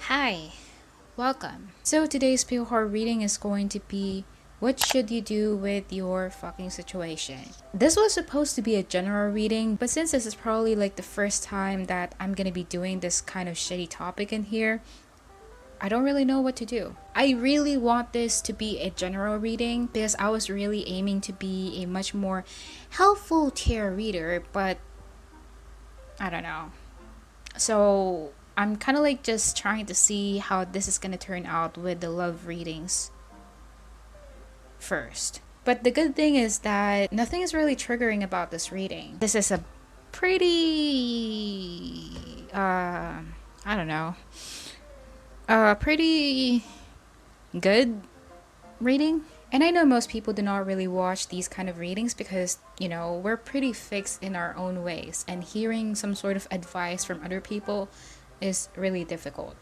Hi, welcome. So today's pure horror reading is going to be what should you do with your fucking situation. This was supposed to be a general reading, but since this is probably like the first time that I'm gonna be doing this kind of shitty topic in here, I don't really know what to do. I really want this to be a general reading because I was really aiming to be a much more helpful tarot reader, but I don't know. So I'm kind of like just trying to see how this is gonna turn out with the love readings first. But the good thing is that nothing is really triggering about this reading. This is a pretty, I don't know, pretty good reading. And I know most people do not really watch these kind of readings because, we're pretty fixed in our own ways, and hearing some sort of advice from other people is really difficult.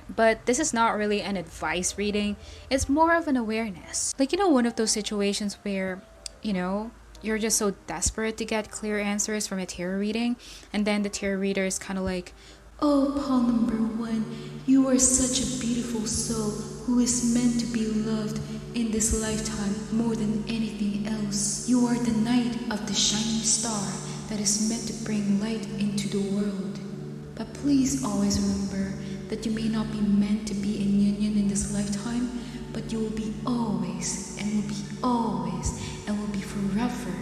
But this is not really an advice reading, it's more of an awareness. Like, one of those situations where, you're just so desperate to get clear answers from a tarot reading, and then the tarot reader is kind of like, "Oh, Paul number one, you are such a beautiful soul who is meant to be loved in this lifetime more than anything else. You are the knight of the shining star that is meant to bring light into the world. But please always remember that you may not be meant to be in union in this lifetime, but you will be always and will be always and will be forever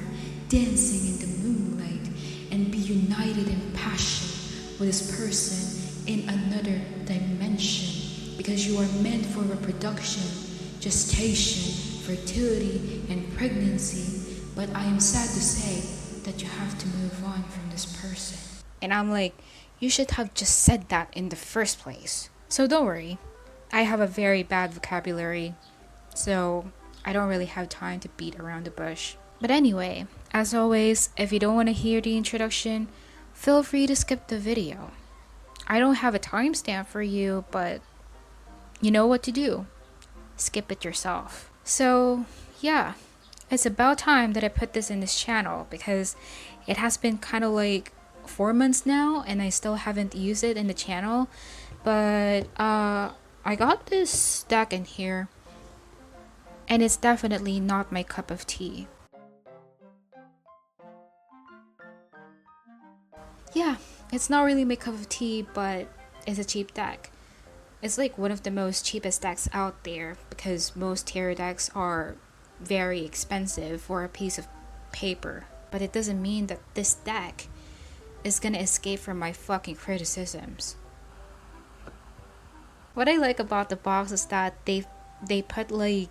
dancing in the moonlight and be united in passion with this person in another dimension, because you are meant for reproduction, gestation, fertility, and pregnancy. But I am sad to say that you have to move on from this person." And I'm like, you should have just said that in the first place. So don't worry, I have a very bad vocabulary, so I don't really have time to beat around the bush. But anyway, as always, if you don't want to hear the introduction, feel free to skip the video. I don't have a timestamp for you, but you know what to do. Skip it yourself. So yeah, it's about time that I put this in this channel because it has been kind of like 4 months now and I still haven't used it in the channel. But I got this deck in here and it's definitely not my cup of tea. Yeah, it's not really my cup of tea, but it's a cheap deck. It's like one of the most cheapest decks out there because most tarot decks are very expensive for a piece of paper. But it doesn't mean that this deck is gonna escape from my fucking criticisms. What I like about the box is that they put like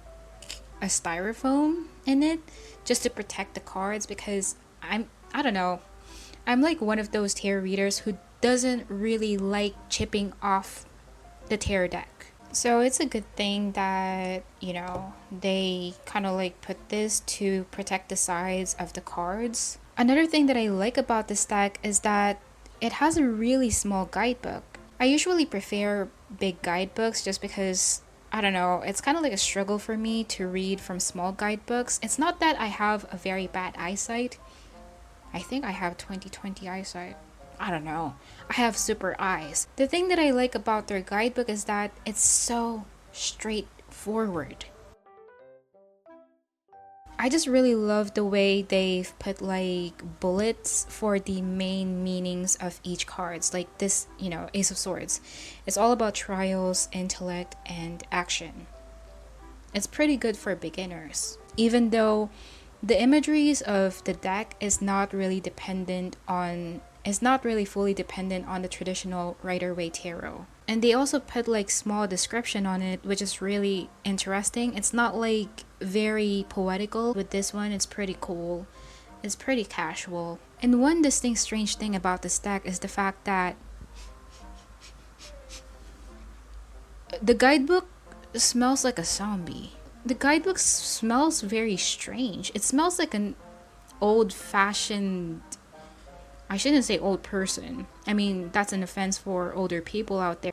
a styrofoam in it just to protect the cards, because I don't know, I'm like one of those tarot readers who doesn't really like chipping off the tarot deck. So it's a good thing that, they kind of like put this to protect the sides of the cards. Another thing that I like about this deck is that it has a really small guidebook. I usually prefer big guidebooks just because, I don't know, it's kind of like a struggle for me to read from small guidebooks. It's not that I have a very bad eyesight. I think I have 20/20 eyesight. I don't know. I have super eyes. The thing that I like about their guidebook is that it's so straightforward. I just really love the way they've put like bullets for the main meanings of each cards. Like this, Ace of Swords. It's all about trials, intellect, and action. It's pretty good for beginners. Even though the imageries of the deck is not really fully dependent on the traditional Rider-Waite tarot. And they also put like small description on it, which is really interesting. It's not like very poetical. With this one, it's pretty cool. It's pretty casual. And one distinct strange thing about this deck is the fact that the guidebook smells like a zombie. The guidebook smells very strange. It smells like an old-fashioned, I shouldn't say old person. I mean, that's an offense for older people out there.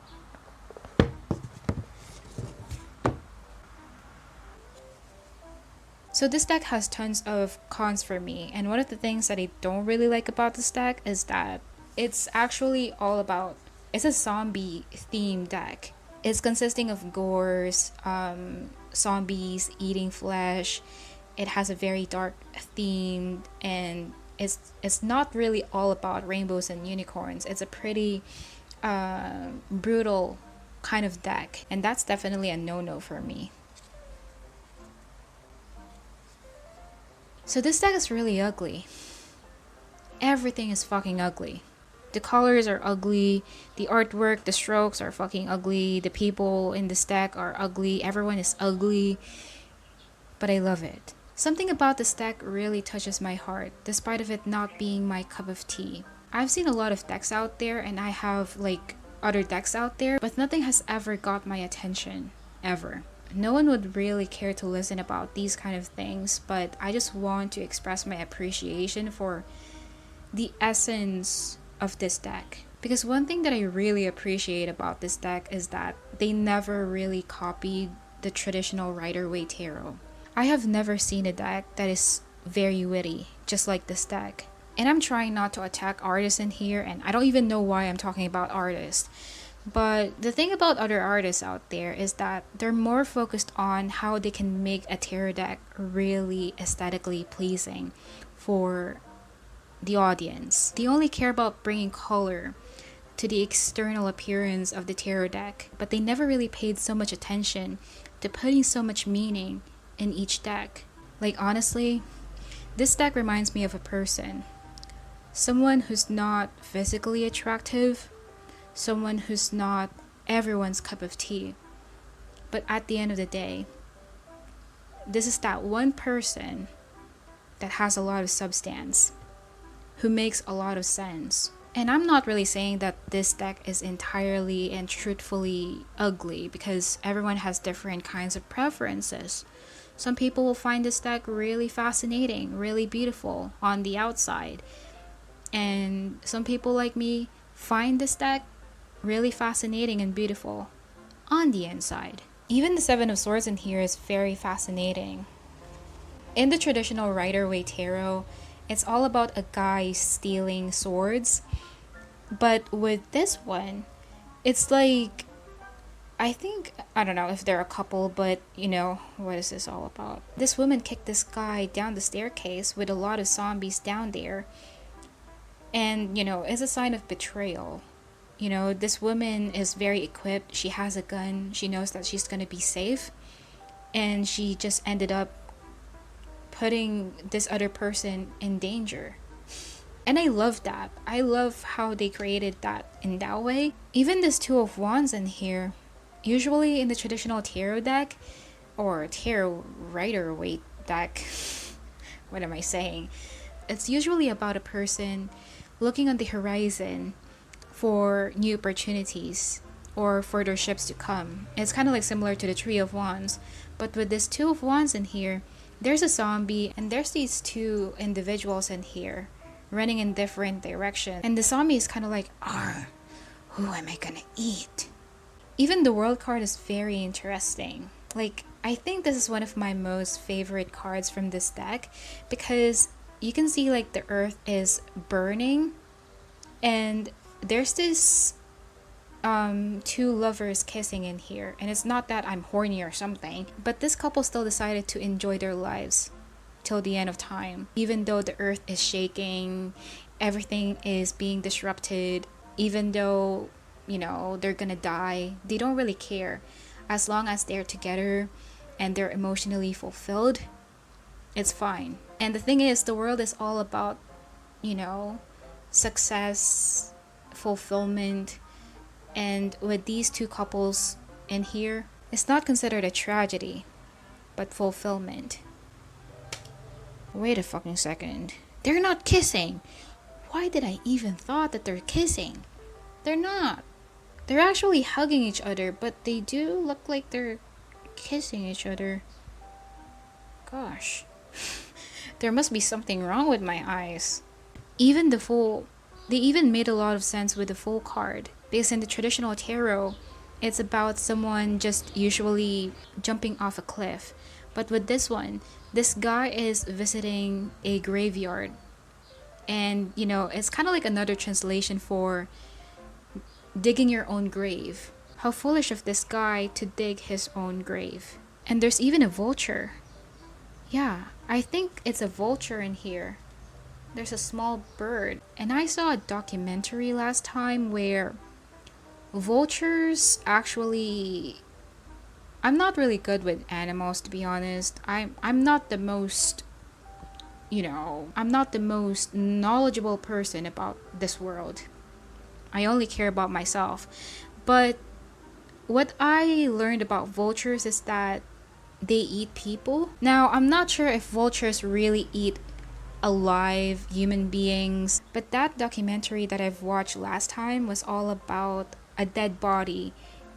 So this deck has tons of cons for me, and one of the things that I don't really like about this deck is that it's actually all about It's a zombie themed deck. It's consisting of gores, zombies eating flesh. It has a very dark theme, and it's not really all about rainbows and unicorns. It's a pretty brutal kind of deck, and that's definitely a no-no for me. So this deck is really ugly. Everything is fucking ugly. The colors are ugly, the artwork, the strokes are fucking ugly, the people in this deck are ugly, everyone is ugly, but I love it. Something about this deck really touches my heart, despite of it not being my cup of tea. I've seen a lot of decks out there, and I have like other decks out there, but nothing has ever got my attention, ever. No one would really care to listen about these kind of things, but I just want to express my appreciation for the essence of this deck. Because one thing that I really appreciate about this deck is that they never really copied the traditional Rider-Waite tarot. I have never seen a deck that is very witty, just like this deck. And I'm trying not to attack artists in here, and I don't even know why I'm talking about artists. But the thing about other artists out there is that they're more focused on how they can make a tarot deck really aesthetically pleasing for the audience. They only care about bringing color to the external appearance of the tarot deck, but they never really paid so much attention to putting so much meaning in each deck. Like honestly, this deck reminds me of a person. Someone who's not physically attractive, someone who's not everyone's cup of tea. But at the end of the day, this is that one person that has a lot of substance, who makes a lot of sense. And I'm not really saying that this deck is entirely and truthfully ugly, because everyone has different kinds of preferences. Some people will find this deck really fascinating, really beautiful on the outside. And some people like me find this deck really fascinating and beautiful on the inside. Even the Seven of Swords in here is very fascinating. In the traditional Rider-Waite tarot, it's all about a guy stealing swords. But with this one, it's like, I don't know if they're a couple, but you know, what is this all about? This woman kicked this guy down the staircase with a lot of zombies down there. And, you know, it's a sign of betrayal. You know, this woman is very equipped. She has a gun. She knows that she's going to be safe. And she just ended up putting this other person in danger. And I love that. I love how they created that in that way. Even this Two of Wands in here, usually in the traditional tarot deck, or tarot Rider-Waite deck, what am I saying? It's usually about a person looking on the horizon for new opportunities or for their ships to come. It's kind of like similar to the Three of Wands, but with this Two of Wands in here, there's a zombie and there's these two individuals in here running in different directions, and the zombie is kind of like, who am I gonna eat? Even the World card is very interesting. Like, I think this is one of my most favorite cards from this deck, because you can see like the earth is burning, and there's this two lovers kissing in here. And it's not that I'm horny or something, but this couple still decided to enjoy their lives till the end of time. Even though the earth is shaking, everything is being disrupted, even though, you know, they're gonna die, they don't really care. As long as they're together and they're emotionally fulfilled, it's fine. And the thing is, the world is all about, you know, success, fulfillment. And with these two couples in here, it's not considered a tragedy, but fulfillment. Wait a fucking second. They're not kissing. Why did I even thought that they're kissing? They're not. They're actually hugging each other, but they do look like they're kissing each other. Gosh. There must be something wrong with my eyes. Even the Fool, they even made a lot of sense with the Fool card. Because in the traditional tarot, it's about someone just usually jumping off a cliff. But with this one, this guy is visiting a graveyard. And, you know, it's kind of like another translation for digging your own grave. How foolish of this guy to dig his own grave. And there's even a vulture. Yeah, I think it's a vulture in here. There's a small bird. And I saw a documentary last time where vultures actually, I'm not really good with animals, to be honest. I'm not the most, I'm not the most knowledgeable person about this world. I only care about myself. But what I learned about vultures is that they eat people. Now, I'm not sure if vultures really eat alive human beings, but that documentary that I've watched last time was all about a dead body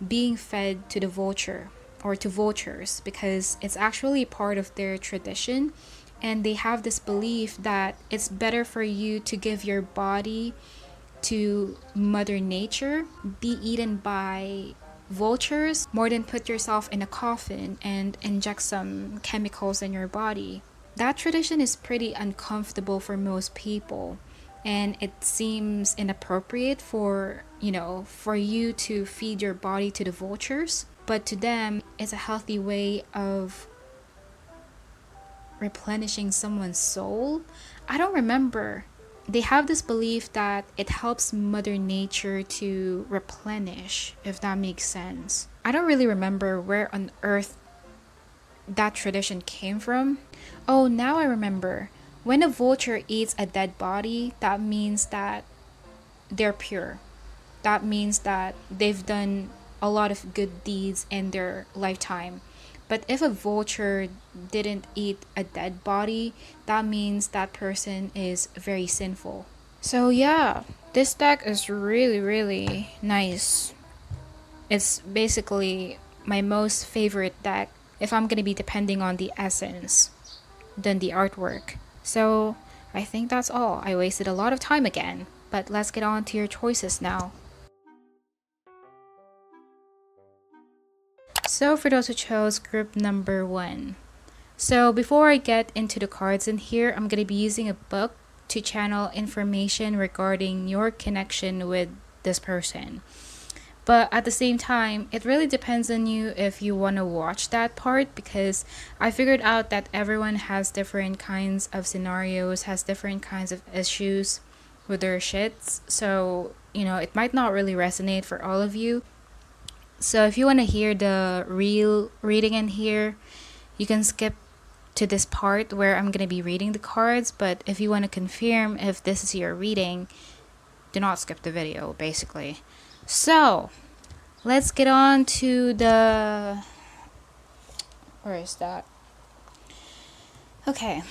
being fed to the vulture or to vultures, because it's actually part of their tradition, and they have this belief that it's better for you to give your body to Mother Nature, be eaten by vultures, more than put yourself in a coffin and inject some chemicals in your body. That tradition is pretty uncomfortable for most people, and it seems inappropriate for you to feed your body to the vultures, but to them it's a healthy way of replenishing someone's soul. I don't remember. They have this belief that it helps Mother Nature to replenish, if that makes sense. I don't really remember where on earth that tradition came from. Oh, now I remember. When a vulture eats a dead body, that means that they're pure. That means that they've done a lot of good deeds in their lifetime. But if a vulture didn't eat a dead body, that means that person is very sinful. So yeah, this deck is really, really nice. It's basically my most favorite deck if I'm gonna be depending on the essence than the artwork. So I think that's all. I wasted a lot of time again, but let's get on to your choices now. So for those who chose group number 1. So before I get into the cards in here, I'm going to be using a book to channel information regarding your connection with this person. But at the same time, it really depends on you if you want to watch that part, because I figured out that everyone has different kinds of scenarios, has different kinds of issues with their shits. So, it might not really resonate for all of you. So if you want to hear the real reading in here, you can skip to this part where I'm going to be reading the cards. But if you want to confirm if this is your reading, do not skip the video, basically. So let's get on to the... Where is that? Okay.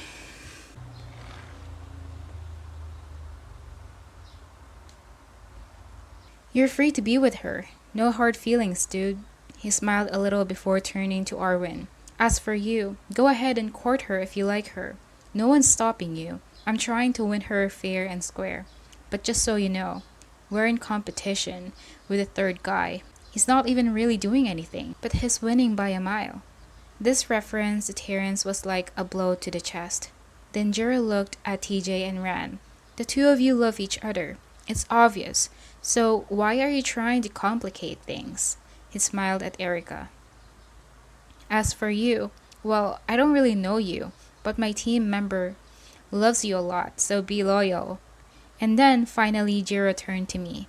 You're free to be with her. No hard feelings, dude. He smiled a little before turning to Arwen. As for you, go ahead and court her if you like her. No one's stopping you. I'm trying to win her fair and square. But just so you know, we're in competition with a third guy. He's not even really doing anything, but he's winning by a mile. This reference to Terrence was like a blow to the chest. Then Jira looked at TJ and ran. The two of you love each other. It's obvious. So why are you trying to complicate things? He smiled at Erica. As for you, well, I don't really know you, but my team member loves you a lot, so be loyal. And then finally Jiro turned to me.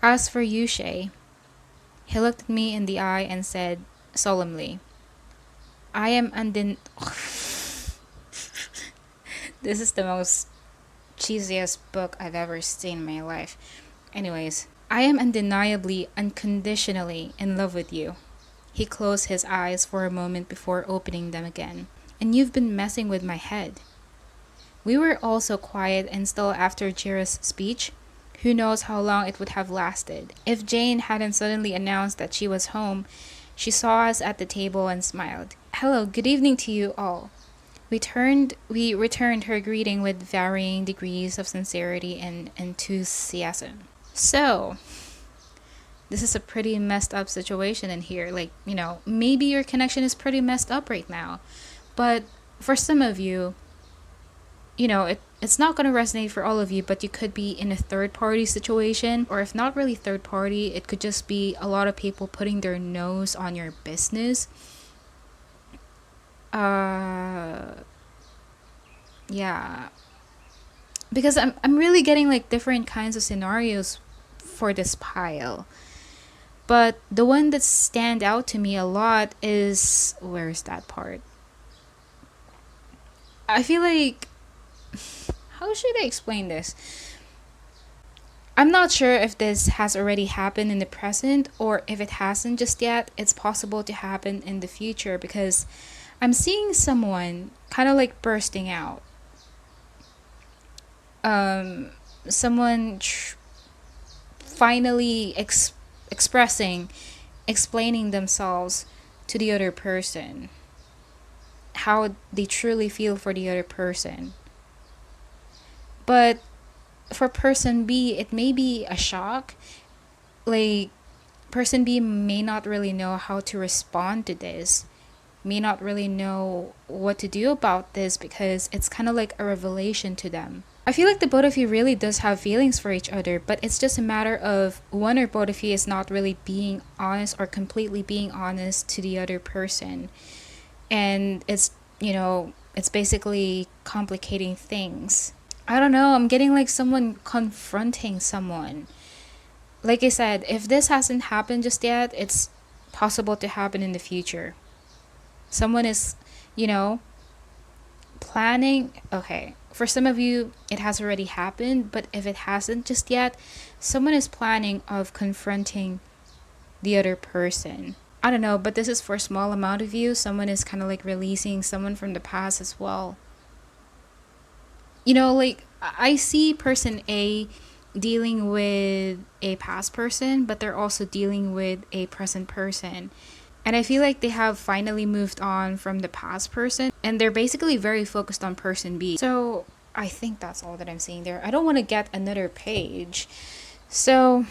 As for you, Shay, he looked at me in the eye and said solemnly, I am This is the most cheesiest book I've ever seen in my life. Anyways, I am undeniably, unconditionally in love with you. He closed his eyes for a moment before opening them again. And you've been messing with my head. We were all so quiet and still after Jira's speech. Who knows how long it would have lasted. If Jane hadn't suddenly announced that she was home, she saw us at the table and smiled. Hello, good evening to you all. We returned her greeting with varying degrees of sincerity and enthusiasm. So, this is a pretty messed up situation in here. Like, maybe your connection is pretty messed up right now. But for some of you, it's it's not going to resonate for all of you, but you could be in a third party situation, or if not really third party, it could just be a lot of people putting their nose on your business. Yeah, because I'm really getting like different kinds of scenarios for this pile. But the one that stand out to me a lot is, where's that part? I feel like, how should I explain this? I'm not sure if this has already happened in the present, or if it hasn't just yet, it's possible to happen in the future, because I'm seeing someone kind of like bursting out. Someone finally explaining themselves to the other person, how they truly feel for the other person. But for person B, it may be a shock. Like, person B may not really know how to respond to this, may not really know what to do about this, because it's kind of like a revelation to them. I feel like the both of you really does have feelings for each other, but it's just a matter of one or both of you is not really being honest or completely being honest to the other person. And it's, it's basically complicating things. I don't know, I'm getting like someone confronting someone. Like I said, if this hasn't happened just yet, it's possible to happen in the future. Someone is, planning. Okay, for some of you, it has already happened, but if it hasn't just yet, someone is planning of confronting the other person. I don't know, but this is for a small amount of you. Someone is kind of like releasing someone from the past as well. Like, I see person A dealing with a past person, but they're also dealing with a present person. And I feel like they have finally moved on from the past person, and they're basically very focused on person B. So I think that's all that I'm seeing there. I don't want to get another page. So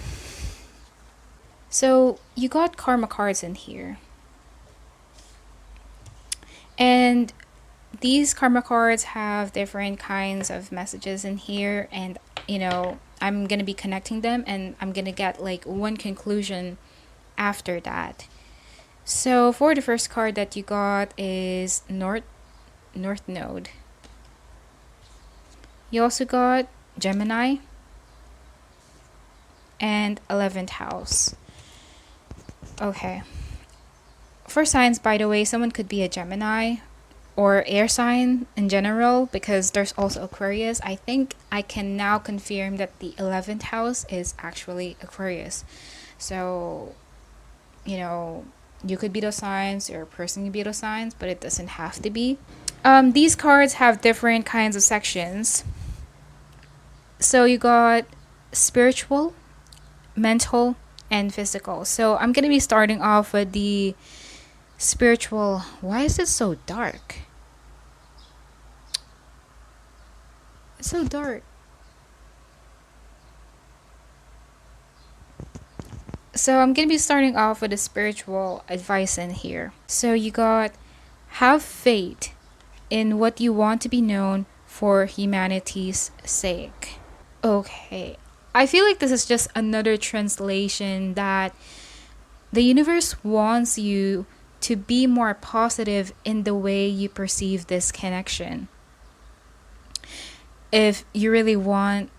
you got karma cards in here. And these karma cards have different kinds of messages in here, and I'm going to be connecting them, and I'm going to get like one conclusion after that. So for the first card that you got is North Node. You also got Gemini and 11th house. Okay. For signs, by the way, someone could be a Gemini or air sign in general, because there's also Aquarius. I think I can now confirm that the 11th house is actually Aquarius. So, you could be those signs, or a person could be those signs, but it doesn't have to be. These cards have different kinds of sections. So you got spiritual, mental, and physical. So I'm going to be starting off with the spiritual. Why is it so dark? It's so dark. So I'm going to be starting off with the spiritual advice in here. So you got, have faith in what you want to be known for humanity's sake. Okay. I feel like this is just another translation that the universe wants you to be more positive in the way you perceive this connection. If you really want,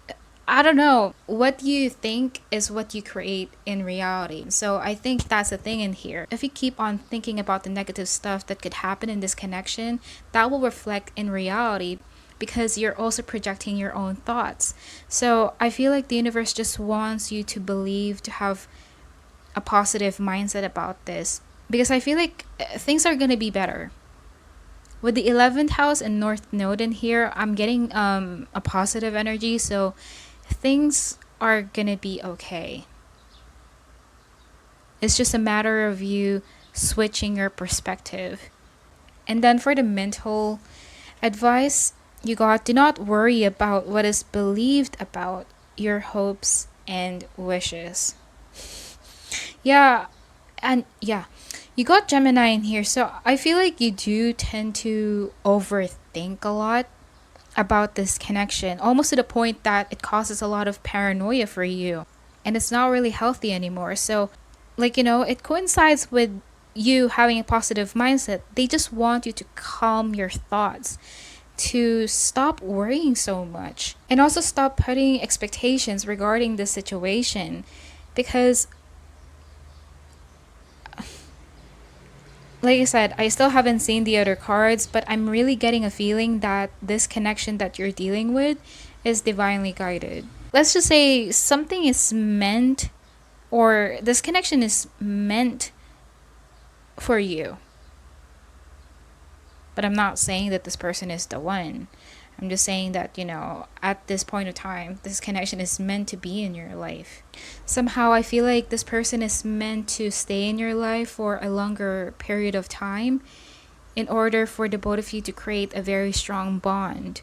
I don't know, what you think is what you create in reality. So I think that's the thing in here. If you keep on thinking about the negative stuff that could happen in this connection, that will reflect in reality, because you're also projecting your own thoughts. So I feel like the universe just wants you to believe, to have a positive mindset about this, because I feel like things are going to be better. With the 11th house and North Node in here, I'm getting a positive energy, so things are going to be okay. It's just a matter of you switching your perspective. And then for the mental advice, you got, do not worry about what is believed about your hopes and wishes. Yeah, and yeah, you got Gemini in here, so I feel like you do tend to overthink a lot, about this connection, almost to the point that it causes a lot of paranoia for you. And it's not really healthy anymore. So, like, it coincides with you having a positive mindset. They just want you to calm your thoughts, to stop worrying so much, and also stop putting expectations regarding the situation. Because, like I said, I still haven't seen the other cards, but I'm really getting a feeling that this connection that you're dealing with is divinely guided. Let's just say something is meant, or this connection is meant for you. But I'm not saying that this person is the one. I'm just saying that, at this point of time, this connection is meant to be in your life. Somehow I feel like this person is meant to stay in your life for a longer period of time in order for the both of you to create a very strong bond.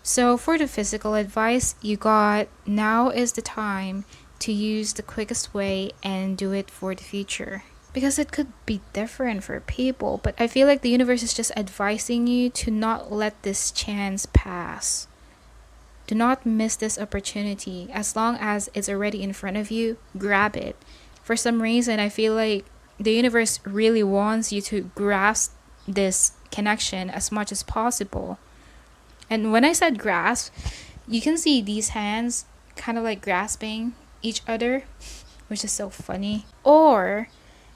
So for the physical advice, you got, now is the time to use the quickest way and do it for the future. Because it could be different for people, but I feel like the universe is just advising you to not let this chance pass. Do not miss this opportunity. As long as it's already in front of you, grab it. For some reason, I feel like the universe really wants you to grasp this connection as much as possible. And when I said grasp, you can see these hands kind of like grasping each other, which is so funny. Or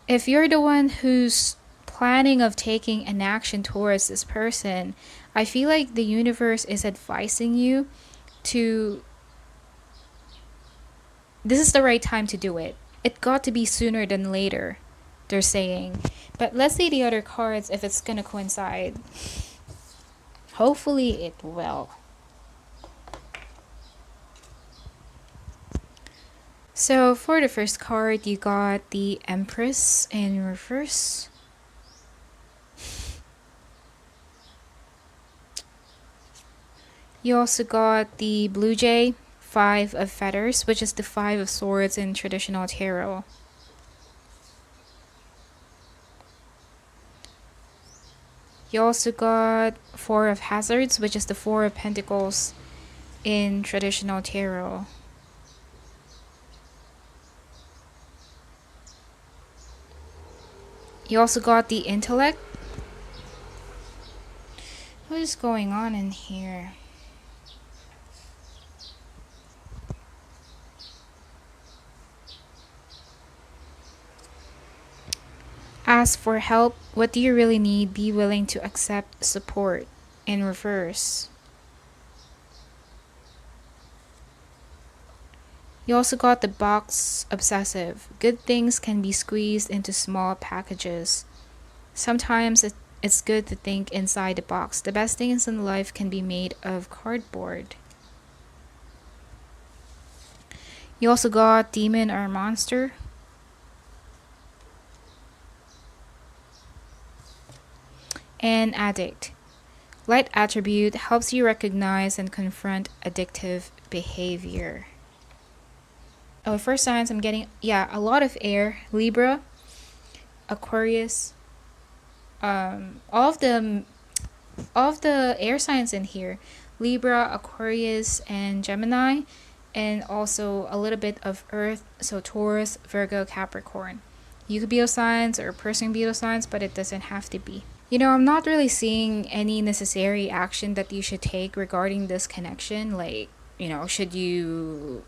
if you're the one who's planning of taking an action towards this person, I feel like the universe is advising you to, this is the right time to do it. It got to be sooner than later, they're saying. But let's see the other cards if it's gonna coincide. Hopefully it will. So for the first card, you got the Empress in reverse. You also got the Blue Jay, 5 of Feathers, which is the 5 of Swords in traditional tarot. You also got 4 of Hazards, which is the 4 of Pentacles in traditional tarot. You also got the Intellect. What is going on in here? Ask for help. What do you really need? Be willing to accept support in reverse. You also got the Box Obsessive. Good things can be squeezed into small packages. Sometimes it's good to think inside the box. The best things in life can be made of cardboard. You also got Demon or Monster. And Addict. Light attribute helps you recognize and confront addictive behavior. Oh, first signs I'm getting, a lot of air. Libra, Aquarius, all of the air signs in here. Libra, Aquarius, and Gemini, and also a little bit of Earth, so Taurus, Virgo, Capricorn. You could be those signs or a person could be those signs, but it doesn't have to be. I'm not really seeing any necessary action that you should take regarding this connection. Like, should you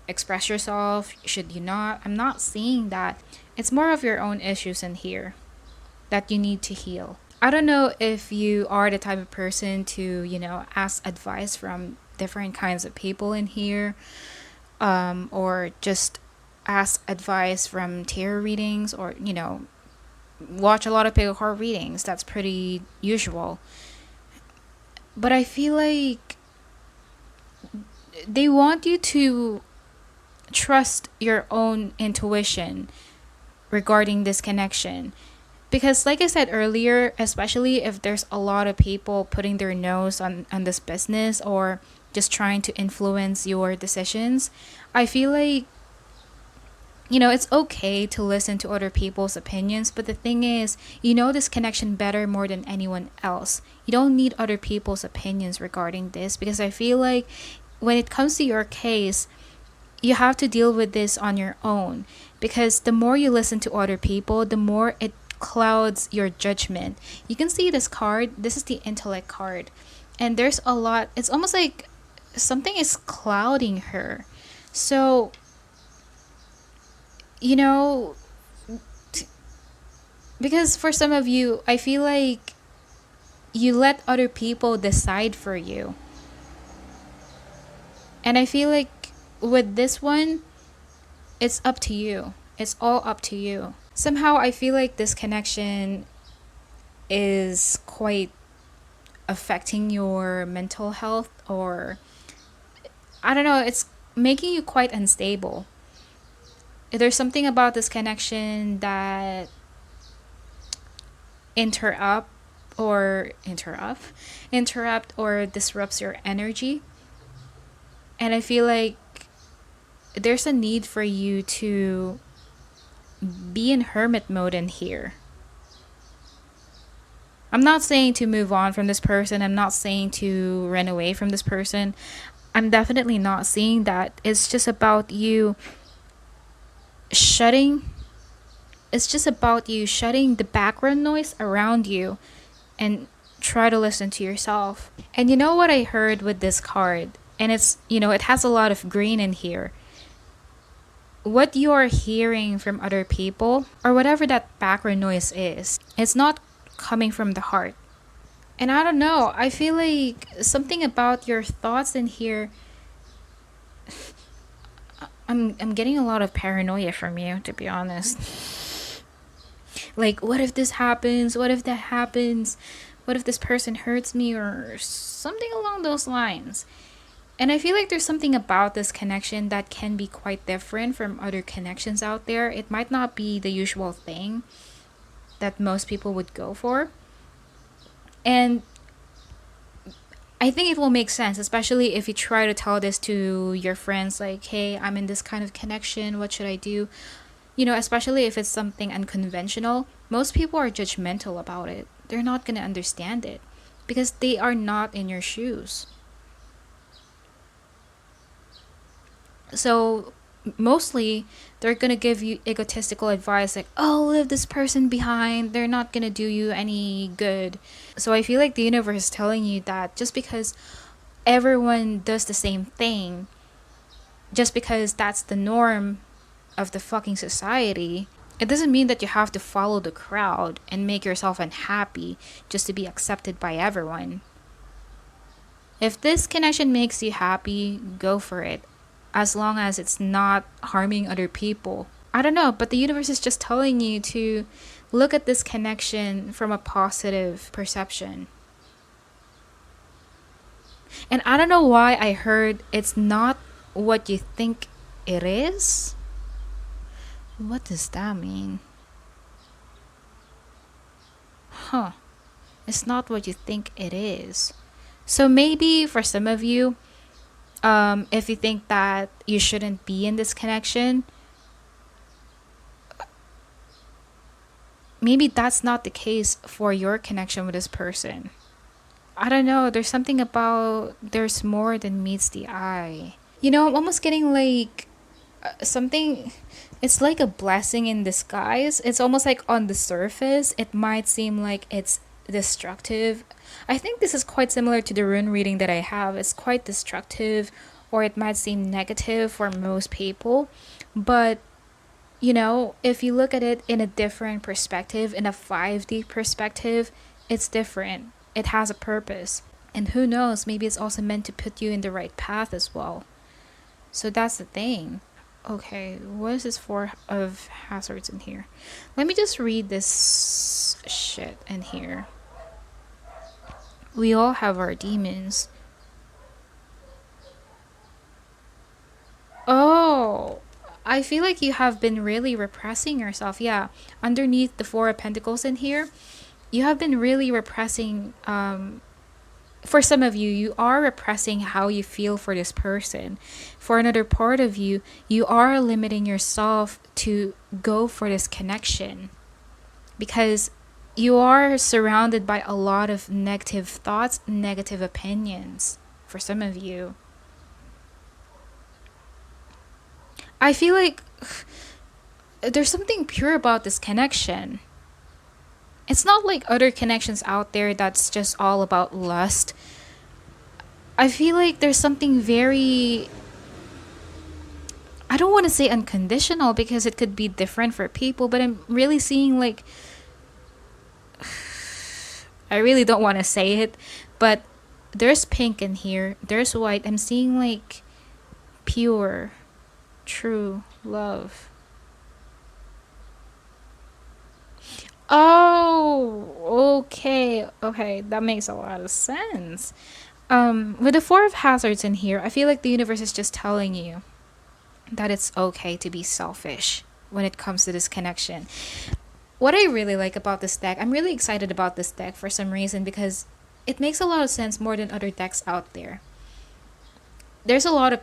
express yourself? Should you not? I'm not seeing that. It's more of your own issues in here that you need to heal. I don't know if you are the type of person to, ask advice from different kinds of people in here, or just ask advice from tarot readings, or, watch a lot of pickle card readings. That's pretty usual. But I feel like they want you to trust your own intuition regarding this connection. Because like I said earlier, especially if there's a lot of people putting their nose on this business or just trying to influence your decisions, I feel like It's okay to listen to other people's opinions, but the thing is, you know this connection better more than anyone else. You don't need other people's opinions regarding this, because I feel like when it comes to your case, you have to deal with this on your own, because the more you listen to other people, the more it clouds your judgment. You can see this card. This is the intellect card. And there's a lot. It's almost like something is clouding her. So, you know, because for some of you, I feel like you let other people decide for you. And I feel like with this one, it's up to you. It's all up to you. Somehow I feel like this connection is quite affecting your mental health, or I don't know, it's making you quite unstable. There's something about this connection that interrupt or disrupts your energy. And I feel like there's a need for you to be in hermit mode in here. I'm not saying to move on from this person. I'm not saying to run away from this person. I'm definitely not saying that. It's just about you shutting the background noise around you and try to listen to yourself. And you know what I heard with this card? And it's, it has a lot of green in here. What you are hearing from other people, or whatever that background noise is, it's not coming from the heart. And I don't know, I feel like something about your thoughts in here, I'm getting a lot of paranoia from you, to be honest. Like, what if this happens? What if that happens? What if this person hurts me? Or something along those lines. And I feel like there's something about this connection that can be quite different from other connections out there. It might not be the usual thing that most people would go for. And I think it will make sense, especially if you try to tell this to your friends, like, hey, I'm in this kind of connection, what should I do? Especially if it's something unconventional, most people are judgmental about it. They're not going to understand it because they are not in your shoes. So mostly they're gonna give you egotistical advice like, oh, leave this person behind, they're not gonna do you any good. So I feel like the universe is telling you that just because everyone does the same thing, just because that's the norm of the fucking society, it doesn't mean that you have to follow the crowd and make yourself unhappy just to be accepted by everyone. If this connection makes you happy, go for it, as long as it's not harming other people. I don't know, but the universe is just telling you to look at this connection from a positive perception. And I don't know why I heard it's not what you think it is. What does that mean? It's not what you think it is. So maybe for some of you, if you think that you shouldn't be in this connection, maybe that's not the case for your connection with this person. I don't know, there's something about there's more than meets the eye. I'm almost getting like something, it's like a blessing in disguise. It's almost like on the surface, it might seem like it's destructive. I think this is quite similar to the rune reading that I have. It's quite destructive, or it might seem negative for most people. But, if you look at it in a different perspective, in a 5D perspective, it's different. It has a purpose. And who knows, maybe it's also meant to put you in the right path as well. So that's the thing. Okay, what is this for of hazards in here? Let me just read this shit in here. We all have our demons. Oh, I feel like you have been really repressing yourself. Yeah, underneath the Four of Pentacles in here, you have been really repressing For some of you, you are repressing how you feel for this person. For another part of you, you are limiting yourself to go for this connection because you are surrounded by a lot of negative thoughts, negative opinions. For some of you, I feel like there's something pure about this connection. It's not like other connections out there that's just all about lust. I feel like there's something very, I don't want to say unconditional because it could be different for people, but I'm really seeing like, I really don't want to say it, but there's pink in here, there's white. I'm seeing like pure, true love. Oh, okay. Okay, that makes a lot of sense. With the Four of Hazards in here, I feel like the universe is just telling you that it's okay to be selfish when it comes to this connection. What I really like about this deck, I'm really excited about this deck for some reason because it makes a lot of sense more than other decks out there. There's a lot of,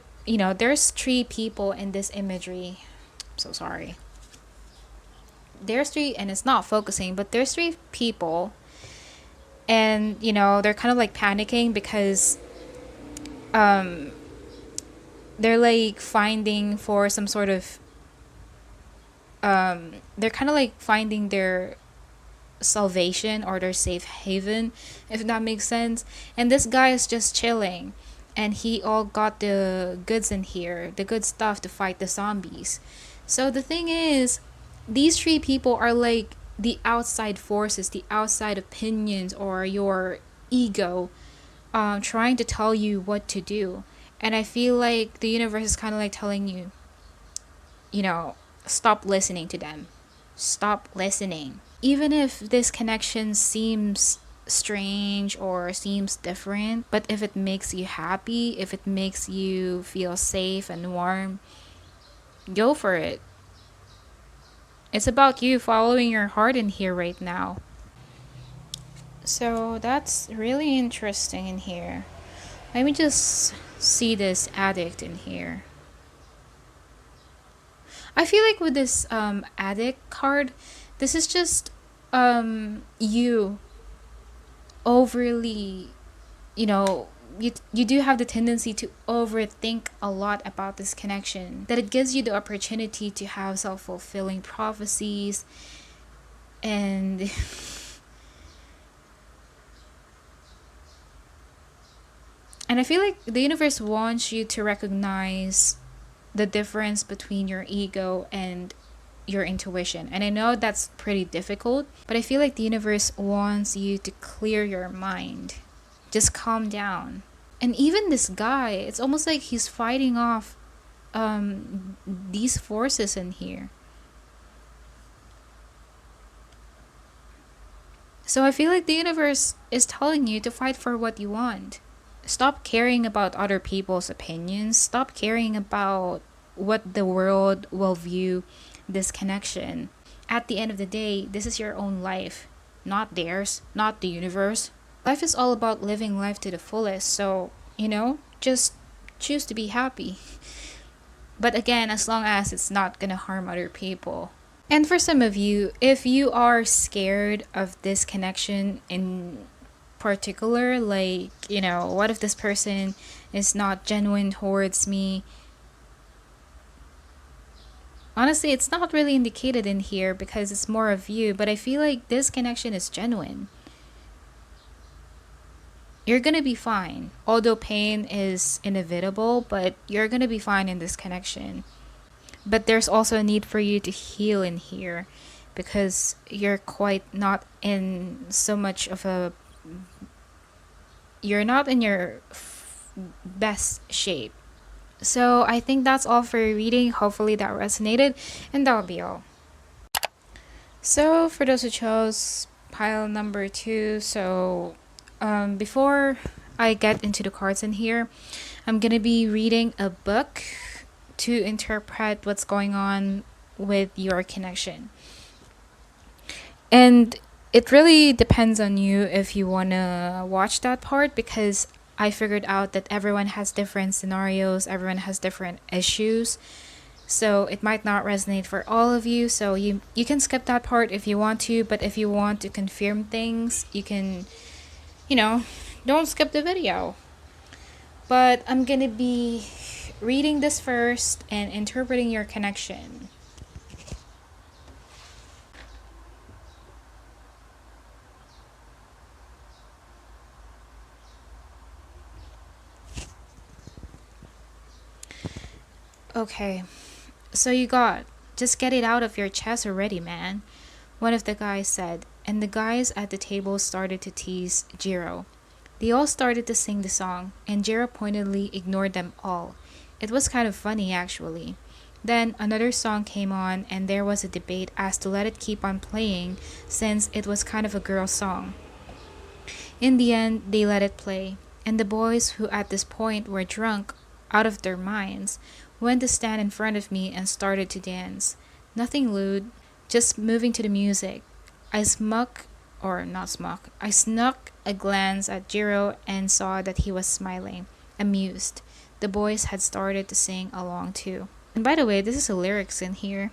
there's 3 people in this imagery. I'm so sorry. There's 3, and it's not focusing, but there's 3 people, and they're kind of like panicking because they're like finding for some sort of they're kind of like finding their salvation or their safe haven, if that makes sense. And this guy is just chilling, and he all got the goods in here, the good stuff to fight the zombies. So the thing is, these 3 people are like the outside forces, the outside opinions, or your ego trying to tell you what to do. And I feel like the universe is kind of like telling you, stop listening to them. Stop listening. Even if this connection seems strange or seems different, but if it makes you happy, if it makes you feel safe and warm, go for it. It's about you following your heart in here right now. So that's really interesting in here. Let me just see this addict in here. I feel like with this addict card, this is just you overly, you do have the tendency to overthink a lot about this connection, that it gives you the opportunity to have self-fulfilling prophecies and and I feel like the universe wants you to recognize the difference between your ego and your intuition. And I know that's pretty difficult, but I feel like the universe wants you to clear your mind. Just calm down. And even this guy, it's almost like he's fighting off these forces in here. So I feel like the universe is telling you to fight for what you want. Stop caring about other people's opinions. Stop caring about what the world will view this connection. At the end of the day, this is your own life, not theirs, not the universe. Life is all about living life to the fullest, so, just choose to be happy. But again, as long as it's not gonna harm other people. And for some of you, if you are scared of this connection in particular, like, what if this person is not genuine towards me? Honestly, it's not really indicated in here because it's more of you, but I feel like this connection is genuine. You're gonna be fine. Although pain is inevitable, but you're gonna be fine in this connection. But there's also a need for you to heal in here because you're quite not in so much of a... You're not in your best shape. So I think that's all for your reading. Hopefully that resonated, and that'll be all. So for those who chose pile number 2, so before I get into the cards in here, I'm gonna be reading a book to interpret what's going on with your connection. And It really depends on you if you want to watch that part, because I figured out that everyone has different scenarios, everyone has different issues. So it might not resonate for all of you. So you can skip that part if you want to, but if you want to confirm things, you can, you know, don't skip the video. But I'm going to be reading this first and interpreting your connection. Okay, so you got, just get it out of your chest already, man, one of the guys said, and the guys at the table started to tease Jiro. They all started to sing the song, and Jiro pointedly ignored them all. It was kind of funny, actually. Then another song came on, and there was a debate as to let it keep on playing since it was kind of a girl song. In the end, they let it play, and the boys, who at this point were drunk out of their minds, went to stand in front of me and started to dance. Nothing lewd, just moving to the music. I snuck a glance at Jiro and saw that he was smiling, amused. The boys had started to sing along too. And by the way, this is the lyrics in here.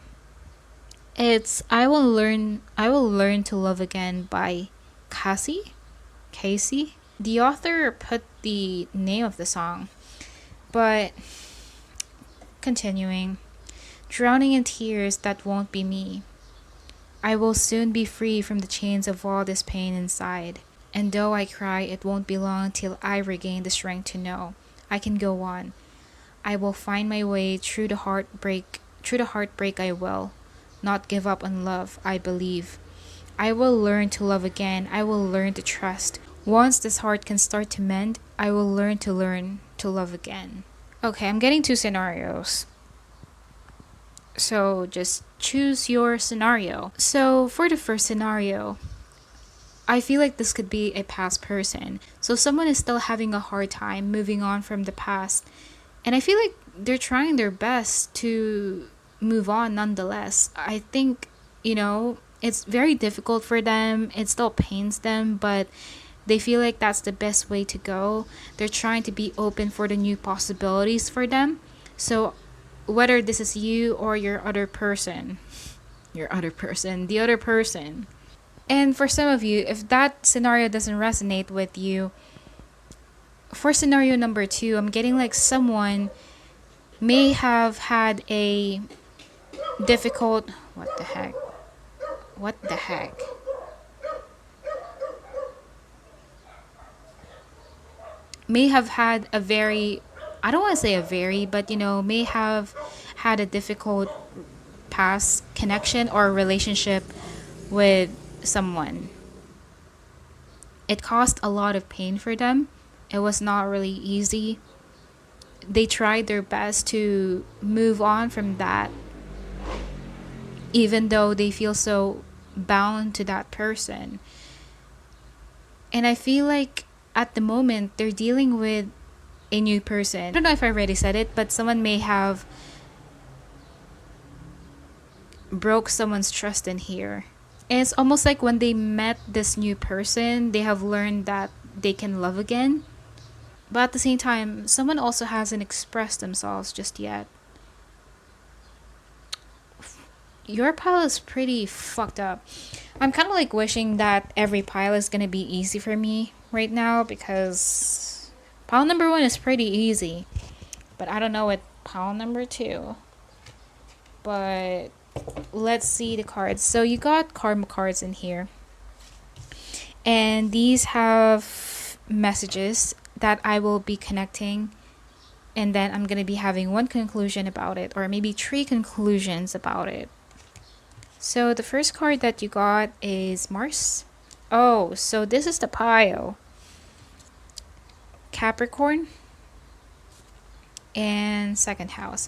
It's I will learn to love again by Casey. The author put the name of the song. But continuing, drowning in tears that won't be me. I will soon be free from the chains of all this pain inside. And though I cry, it won't be long till I regain the strength to know I can go on. I will find my way through the heartbreak. Through the heartbreak I will not give up on love, I believe. I will learn to love again. I will learn to trust. Once this heart can start to mend, I will learn to love again. Okay, I'm getting two scenarios. So just choose your scenario. So for the first scenario, I feel like this could be a past person. So someone is still having a hard time moving on from the past. And I feel like they're trying their best to move on nonetheless. I think, it's very difficult for them. It still pains them, but they feel like that's the best way to go. They're trying to be open for the new possibilities for them. So whether this is you or the other person. And for some of you, if that scenario doesn't resonate with you, for scenario number 2, I'm getting like someone may have had a difficult, what the heck? May have had a very, I don't want to say a very, but may have had a difficult past connection or relationship with someone. It caused a lot of pain for them. It was not really easy. They tried their best to move on from that, even though they feel so bound to that person. And I feel like at the moment they're dealing with a new person. I don't know if I already said it, but someone may have broke someone's trust in here. And it's almost like when they met this new person, they have learned that they can love again. But at the same time, someone also hasn't expressed themselves just yet. Your pile is pretty fucked up. I'm kind of like wishing that every pile is going to be easy for me right now, because pile number 1 is pretty easy. But I don't know what pile number 2. But let's see the cards. So you got karma cards in here. And these have messages that I will be connecting. And then I'm going to be having one conclusion about it, or maybe 3 conclusions about it. So the first card that you got is Mars. Oh, so this is the pile. Capricorn and second house.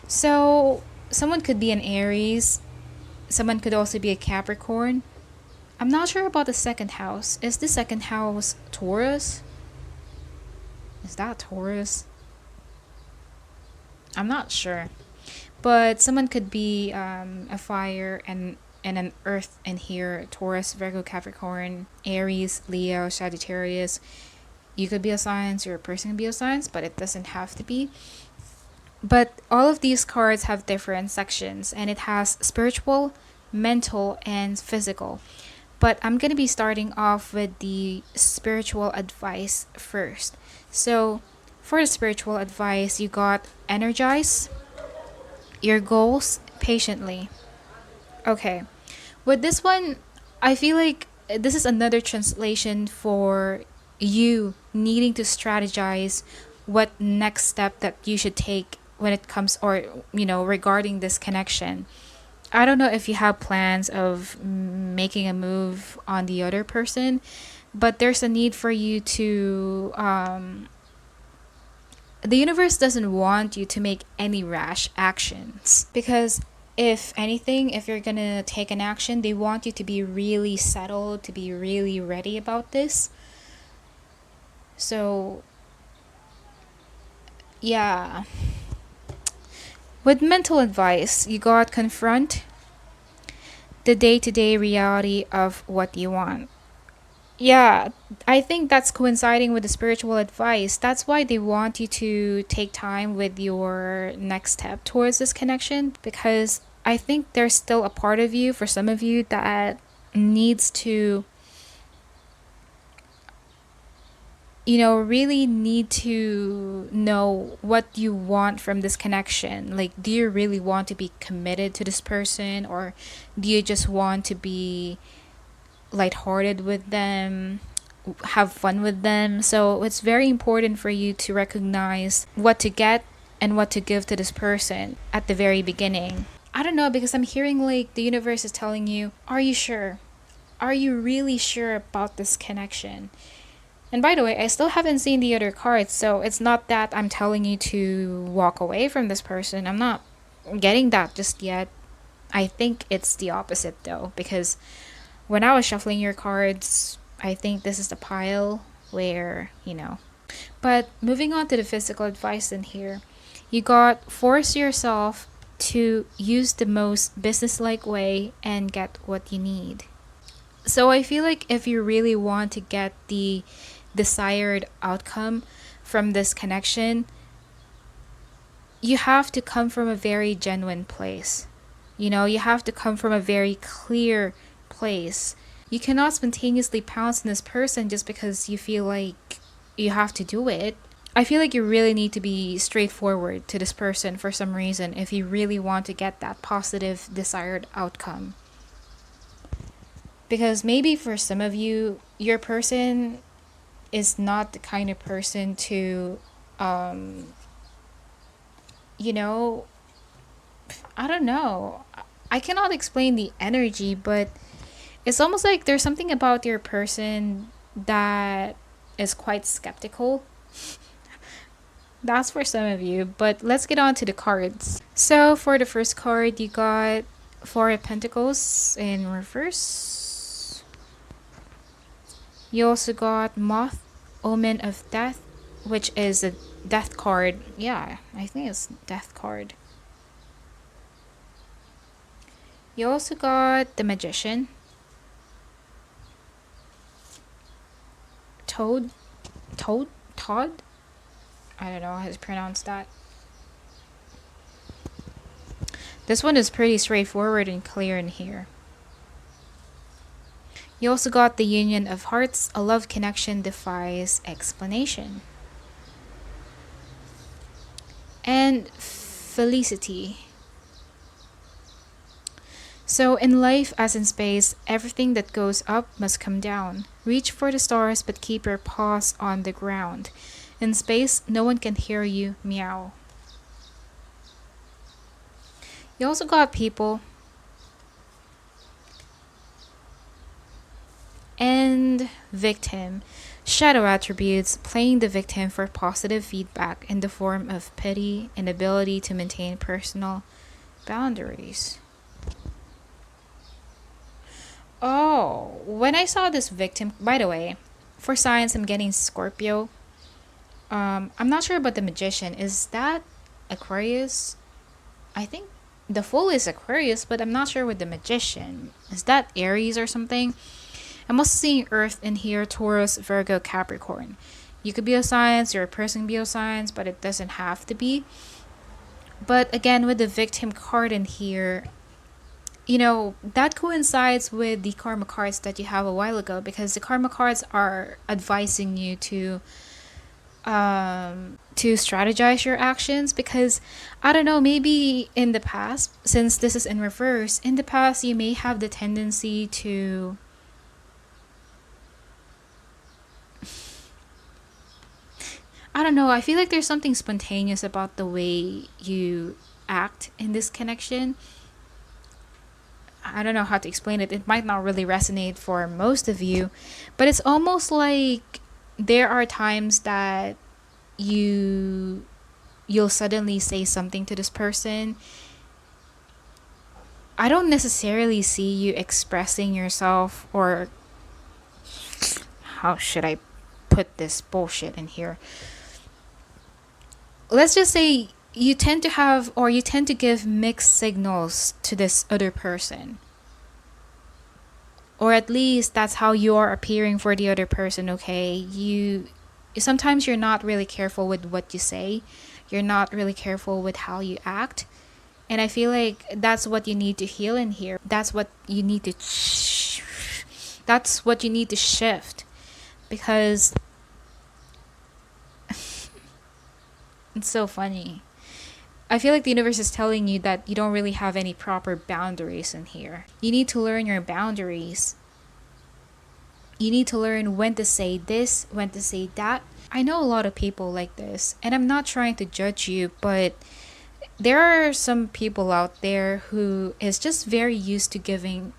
So someone could be an Aries. Someone could also be a Capricorn. I'm not sure about the second house. Is the second house Taurus? Is that Taurus? I'm not sure. But someone could be a fire and and an Earth in here: Taurus, Virgo, Capricorn, Aries, Leo, Sagittarius. You could be a science, or a person can be a science, but it doesn't have to be. But all of these cards have different sections, and it has spiritual, mental, and physical. But I'm going to be starting off with the spiritual advice first. So, for the spiritual advice, you got energize your goals patiently. Okay. With this one, I feel like this is another translation for you needing to strategize what next step that you should take when it comes, or regarding this connection. I don't know if you have plans of making a move on the other person, but there's a need for you to the universe doesn't want you to make any rash actions, because if anything, if you're gonna take an action, they want you to be really settled, to be really ready about this. So yeah, with mental advice, you got confront the day-to-day reality of what you want. Yeah, I think that's coinciding with the spiritual advice. That's why they want you to take time with your next step towards this connection, because I think there's still a part of you, for some of you, that needs to, really need to know what you want from this connection. Like, do you really want to be committed to this person, or do you just want to be lighthearted with them, have fun with them? So it's very important for you to recognize what to get and what to give to this person at the very beginning. I don't know, because I'm hearing like the universe is telling you, are you sure? Are you really sure about this connection? And by the way, I still haven't seen the other cards, so it's not that I'm telling you to walk away from this person. I'm not getting that just yet. I think it's the opposite though, because when I was shuffling your cards, I think this is the pile where, But moving on to the physical advice in here, you got force yourself to use the most business-like way and get what you need. So I feel like if you really want to get the desired outcome from this connection, you have to come from a very genuine place. You have to come from a very clear place. You cannot spontaneously pounce on this person just because you feel like you have to do it. I feel like you really need to be straightforward to this person for some reason if you really want to get that positive desired outcome. Because maybe for some of you, your person is not the kind of person to, I don't know. I cannot explain the energy, but it's almost like there's something about your person that is quite skeptical. That's for some of you, but let's get on to the cards. So for the first card, you got Four of Pentacles in reverse. You also got Moth, Omen of Death, which is a death card. Yeah, I think it's death card. You also got the Magician, Todd. I don't know how to pronounce that. This one is pretty straightforward and clear in here. You also got the Union of Hearts, a love connection defies explanation. And Felicity. So in life as in space, everything that goes up must come down. Reach for the stars but keep your paws on the ground. In space, no one can hear you meow. You also got People and Victim. Shadow attributes, playing the victim for positive feedback in the form of pity and ability to maintain personal boundaries. Oh, when I saw this victim, by the way, for signs I'm getting Scorpio. I'm not sure about the Magician. Is that Aquarius? I think The Fool is Aquarius, but I'm not sure with the Magician. Is that Aries or something? I'm also seeing Earth in here, Taurus, Virgo, Capricorn. You could be a science, you're a person be a science, but it doesn't have to be. But again, with the victim card in here, that coincides with the karma cards that you have a while ago, because the karma cards are advising you to strategize your actions. Because I don't know, maybe in the past, since this is in reverse, in the past you may have the tendency to I don't know, I feel like there's something spontaneous about the way you act in this connection. I don't know how to explain it. It might not really resonate for most of you, but it's almost like there are times that you'll suddenly say something to this person. I don't necessarily see you expressing yourself, or how should I put this bullshit in here? Let's just say you tend to have, or you tend to give mixed signals to this other person. Or at least that's how you are appearing for the other person, okay? Sometimes you're not really careful with what you say. You're not really careful with how you act. And I feel like that's what you need to heal in here. That's what you need to shift, because it's so funny. I feel like the universe is telling you that you don't really have any proper boundaries in here. You need to learn your boundaries. You need to learn when to say this, when to say that. I know a lot of people like this, and I'm not trying to judge you, but there are some people out there who is just very used to giving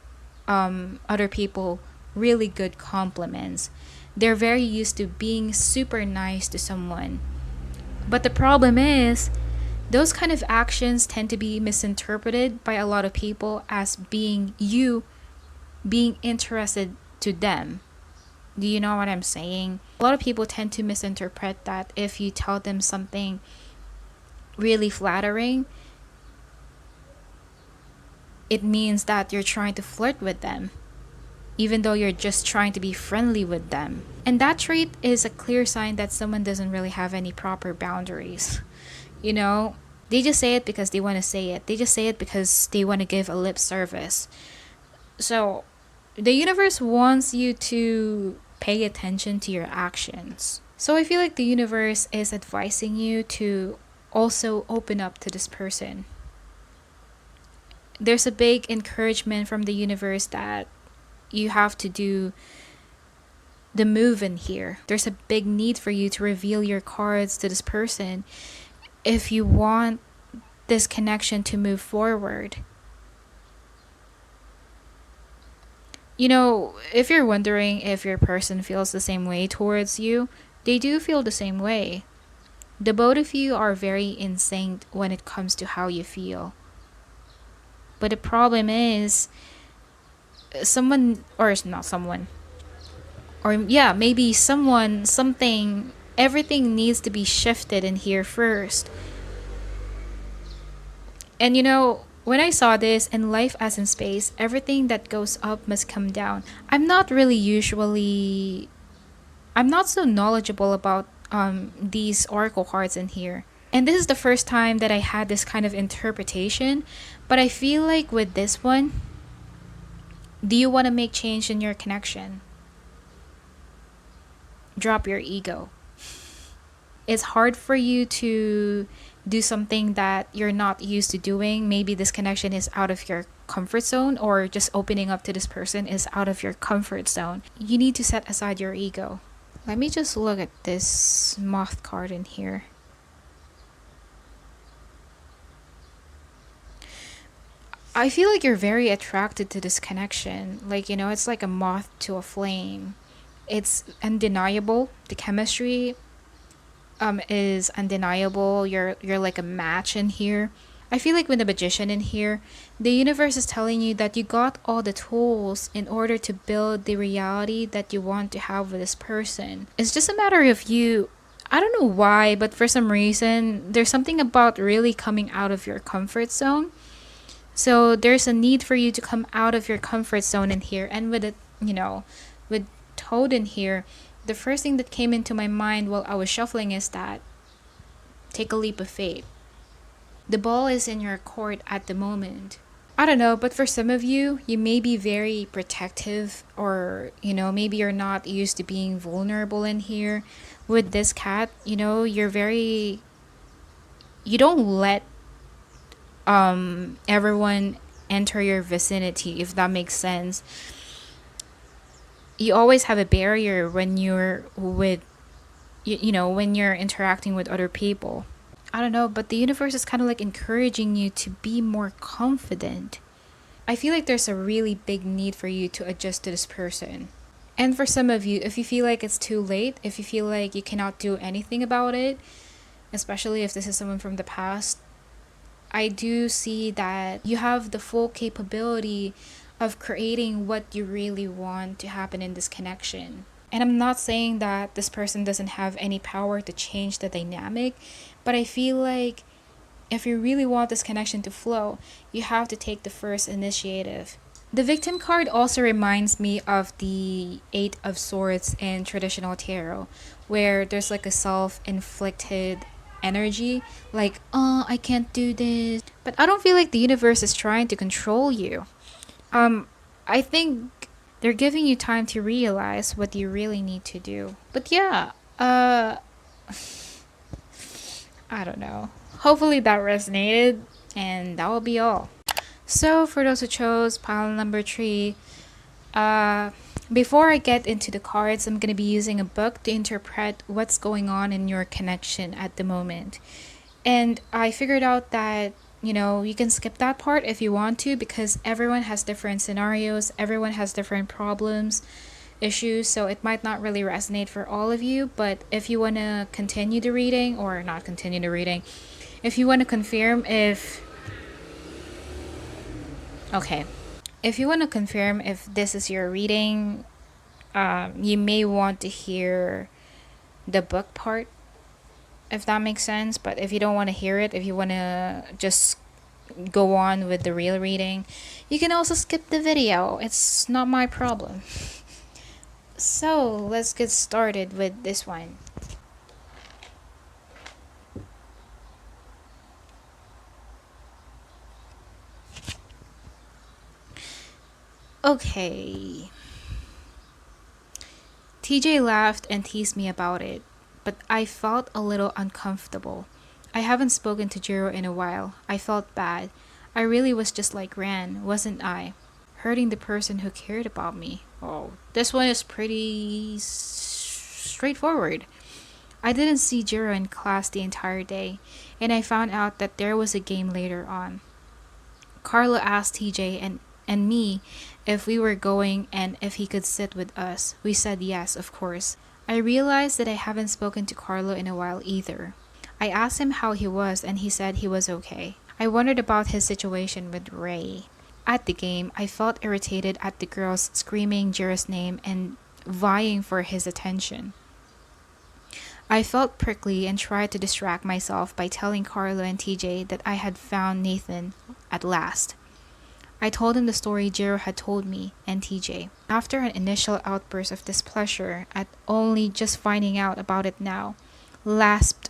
other people really good compliments. They're very used to being super nice to someone. But the problem is, those kind of actions tend to be misinterpreted by a lot of people as being you being interested to them. Do you know what I'm saying? A lot of people tend to misinterpret that if you tell them something really flattering, it means that you're trying to flirt with them, even though you're just trying to be friendly with them. And that trait is a clear sign that someone doesn't really have any proper boundaries. They just say it because they want to say it. They just say it because they want to give a lip service. So the universe wants you to pay attention to your actions. So I feel like the universe is advising you to also open up to this person. There's a big encouragement from the universe that you have to do the move in here. There's a big need for you to reveal your cards to this person if you want this connection to move forward. If you're wondering if your person feels the same way towards you, they do feel the same way. The both of you are very in sync when it comes to how you feel. But the problem is, everything needs to be shifted in here first. And when I saw this, in life as in space, everything that goes up must come down. I'm not so knowledgeable about these oracle cards in here. And this is the first time that I had this kind of interpretation. But I feel like with this one, do you want to make change in your connection? Drop your ego. It's hard for you to do something that you're not used to doing. Maybe this connection is out of your comfort zone, or just opening up to this person is out of your comfort zone. You need to set aside your ego. Let me just look at this moth card in here. I feel like you're very attracted to this connection. It's like a moth to a flame. It's undeniable. The chemistry is undeniable. You're like a match in here. I feel like with the Magician in here, the universe is telling you that you got all the tools in order to build the reality that you want to have with this person. It's just a matter of you. I don't know why, but for some reason, there's something about really coming out of your comfort zone. So there's a need for you to come out of your comfort zone in here. And with it, with Toad in here, the first thing that came into my mind while I was shuffling is that take a leap of faith. The ball is in your court at the moment. I don't know, but for some of you, you may be very protective, or, maybe you're not used to being vulnerable in here. With this cat, you're very. You don't let everyone enter your vicinity, if that makes sense. You always have a barrier when you're with, when you're interacting with other people. I don't know, but the universe is kind of like encouraging you to be more confident. I feel like there's a really big need for you to adjust to this person. And for some of you, if you feel like it's too late, if you feel like you cannot do anything about it, especially if this is someone from the past, I do see that you have the full capability of creating what you really want to happen in this connection. And I'm not saying that this person doesn't have any power to change the dynamic, but I feel like if you really want this connection to flow, you have to take the first initiative. The victim card also reminds me of the Eight of Swords in traditional tarot, where there's like a self-inflicted energy, like, oh, I can't do this. But I don't feel like the universe is trying to control you. I think they're giving you time to realize what you really need to do. But yeah, I don't know. Hopefully that resonated, and that will be all. So for those who chose pile number 3, before I get into the cards, I'm going to be using a book to interpret what's going on in your connection at the moment. And I figured out that, you can skip that part if you want to, because everyone has different scenarios, everyone has different problems, issues, so it might not really resonate for all of you. But if you want to continue the reading, or not continue the reading, if you want to confirm if this is your reading, you may want to hear the book part, if that makes sense. But if you don't want to hear it, if you want to just go on with the real reading, you can also skip the video. It's not my problem. So let's get started with this one. Okay. TJ laughed and teased me about it, but I felt a little uncomfortable. I haven't spoken to Jiro in a while. I felt bad. I really was just like Ran, wasn't I? Hurting the person who cared about me. Oh, this one is pretty straightforward. I didn't see Jiro in class the entire day, and I found out that there was a game later on. Carlo asked TJ and me if we were going and if he could sit with us. We said yes, of course. I realized that I haven't spoken to Carlo in a while either. I asked him how he was, and he said he was okay. I wondered about his situation with Ray. At the game, I felt irritated at the girls screaming Jiro's name and vying for his attention. I felt prickly and tried to distract myself by telling Carlo and TJ that I had found Nathan at last. I told him the story Jiro had told me and TJ. After an initial outburst of displeasure at only just finding out about it now, lapsed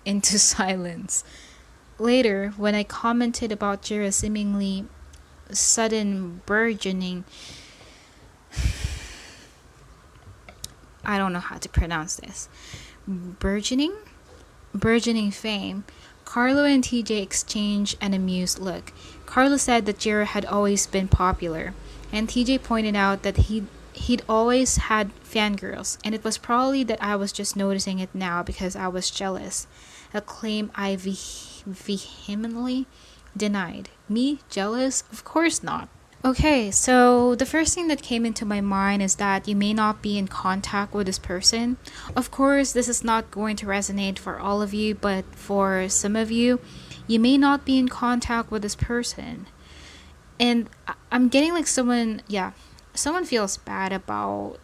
into silence. Later, when I commented about Jiro's seemingly sudden burgeoning, I don't know how to pronounce this, burgeoning fame, Carlo and TJ exchanged an amused look. Carlo said that Jiro had always been popular, and TJ pointed out that he'd always had fangirls, and it was probably that I was just noticing it now because I was jealous, a claim I vehemently denied. Me? Jealous? Of course not. Okay, so the first thing that came into my mind is that you may not be in contact with this person. Of course, this is not going to resonate for all of you, but for some of you, you may not be in contact with this person. And I'm getting like someone feels bad about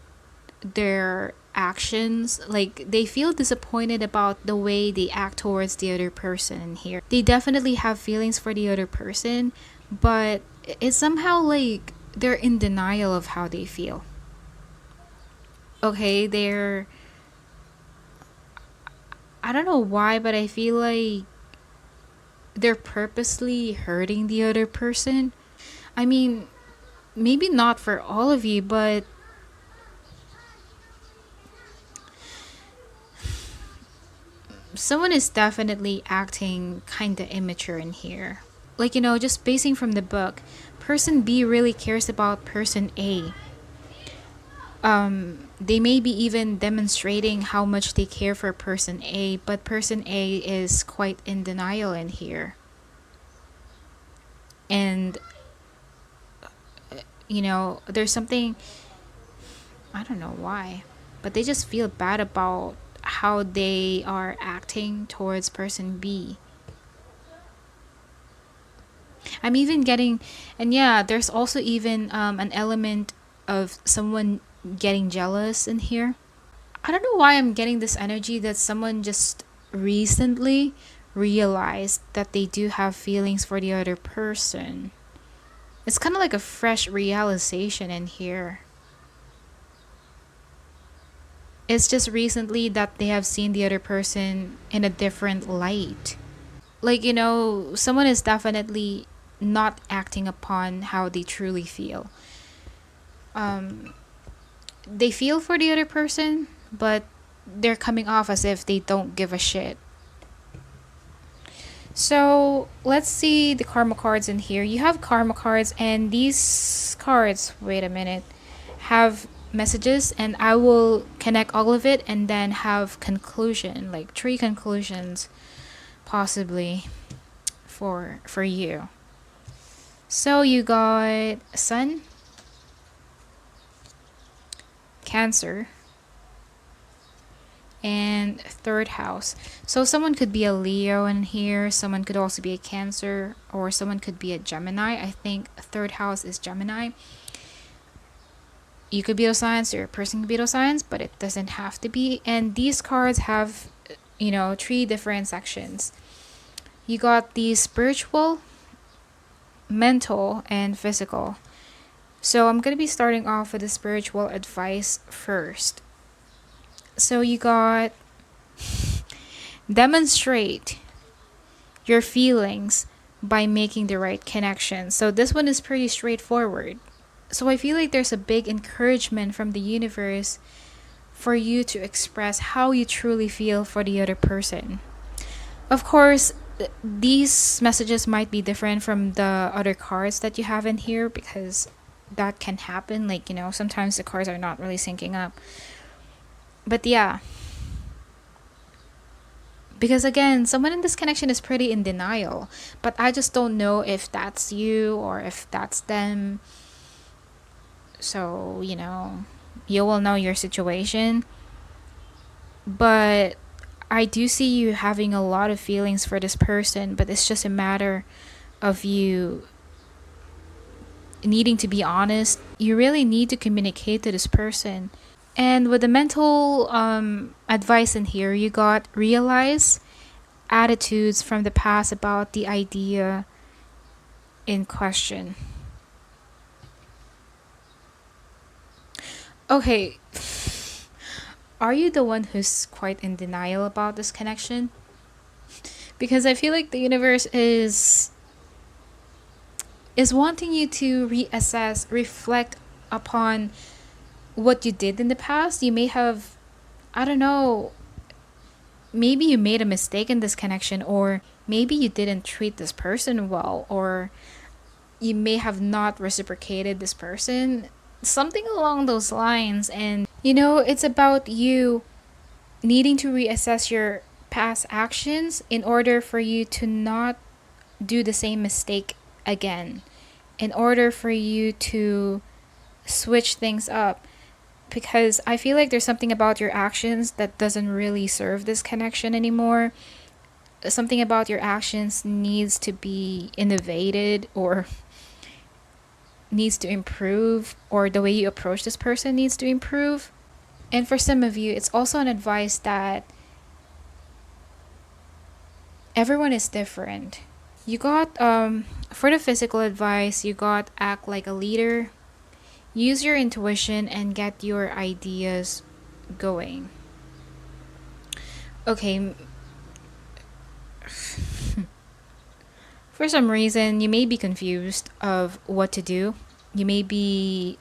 their actions. Like, they feel disappointed about the way they act towards the other person in here. They definitely have feelings for the other person, but it's somehow like they're in denial of how they feel. Okay, I don't know why, but I feel like they're purposely hurting the other person. I mean, maybe not for all of you, but someone is definitely acting kind of immature in here. Like, just basing from the book, person B really cares about person A. They may be even demonstrating how much they care for person A, but person A is quite in denial in here. And, there's something, I don't know why, but they just feel bad about how they are acting towards person B. I'm even getting, and yeah, there's also even an element of someone getting jealous in here. I don't know why I'm getting this energy that someone just recently realized that they do have feelings for the other person. It's kind of like a fresh realization in here. It's just recently that they have seen the other person in a different light. Like, someone is definitely not acting upon how they truly feel. They feel for the other person, but they're coming off as if they don't give a shit. So let's see the karma cards in here. You have karma cards, and these cards, wait a minute, have messages, and I will connect all of it and then have conclusion, like 3 conclusions possibly for you. So you got Sun, Cancer, and 3rd house. So someone could be a Leo in here, someone could also be a Cancer, or someone could be a Gemini. I think 3rd house is Gemini. You could be those signs, or a person could be those signs, but it doesn't have to be. And these cards have 3 different sections. You got the spiritual, mental, and physical. So I'm going to be starting off with the spiritual advice first. So you got demonstrate your feelings by making the right connection. So this one is pretty straightforward. So I feel like there's a big encouragement from the universe for you to express how you truly feel for the other person. Of course, these messages might be different from the other cards that you have in here, because that can happen. Like, sometimes the cards are not really syncing up. But yeah, because again, someone in this connection is pretty in denial, but I just don't know if that's you or if that's them. So, you will know your situation. But I do see you having a lot of feelings for this person, but it's just a matter of you needing to be honest. You really need to communicate to this person. And with the mental advice in here, you got realize attitudes from the past about the idea in question. Okay, are you the one who's quite in denial about this connection? Because I feel like the universe is wanting you to reassess, reflect upon what you did in the past. You may have, I don't know, maybe you made a mistake in this connection, or maybe you didn't treat this person well, or you may have not reciprocated this person, something along those lines. And it's about you needing to reassess your past actions in order for you to not do the same mistake again, in order for you to switch things up. Because I feel like there's something about your actions that doesn't really serve this connection anymore. Something about your actions needs to be innovated, or needs to improve, or the way you approach this person needs to improve. And for some of you, it's also an advice that everyone is different. You got, for the physical advice, you got act like a leader, use your intuition, and get your ideas going. Okay, for some reason, you may be confused of what to do. You may be,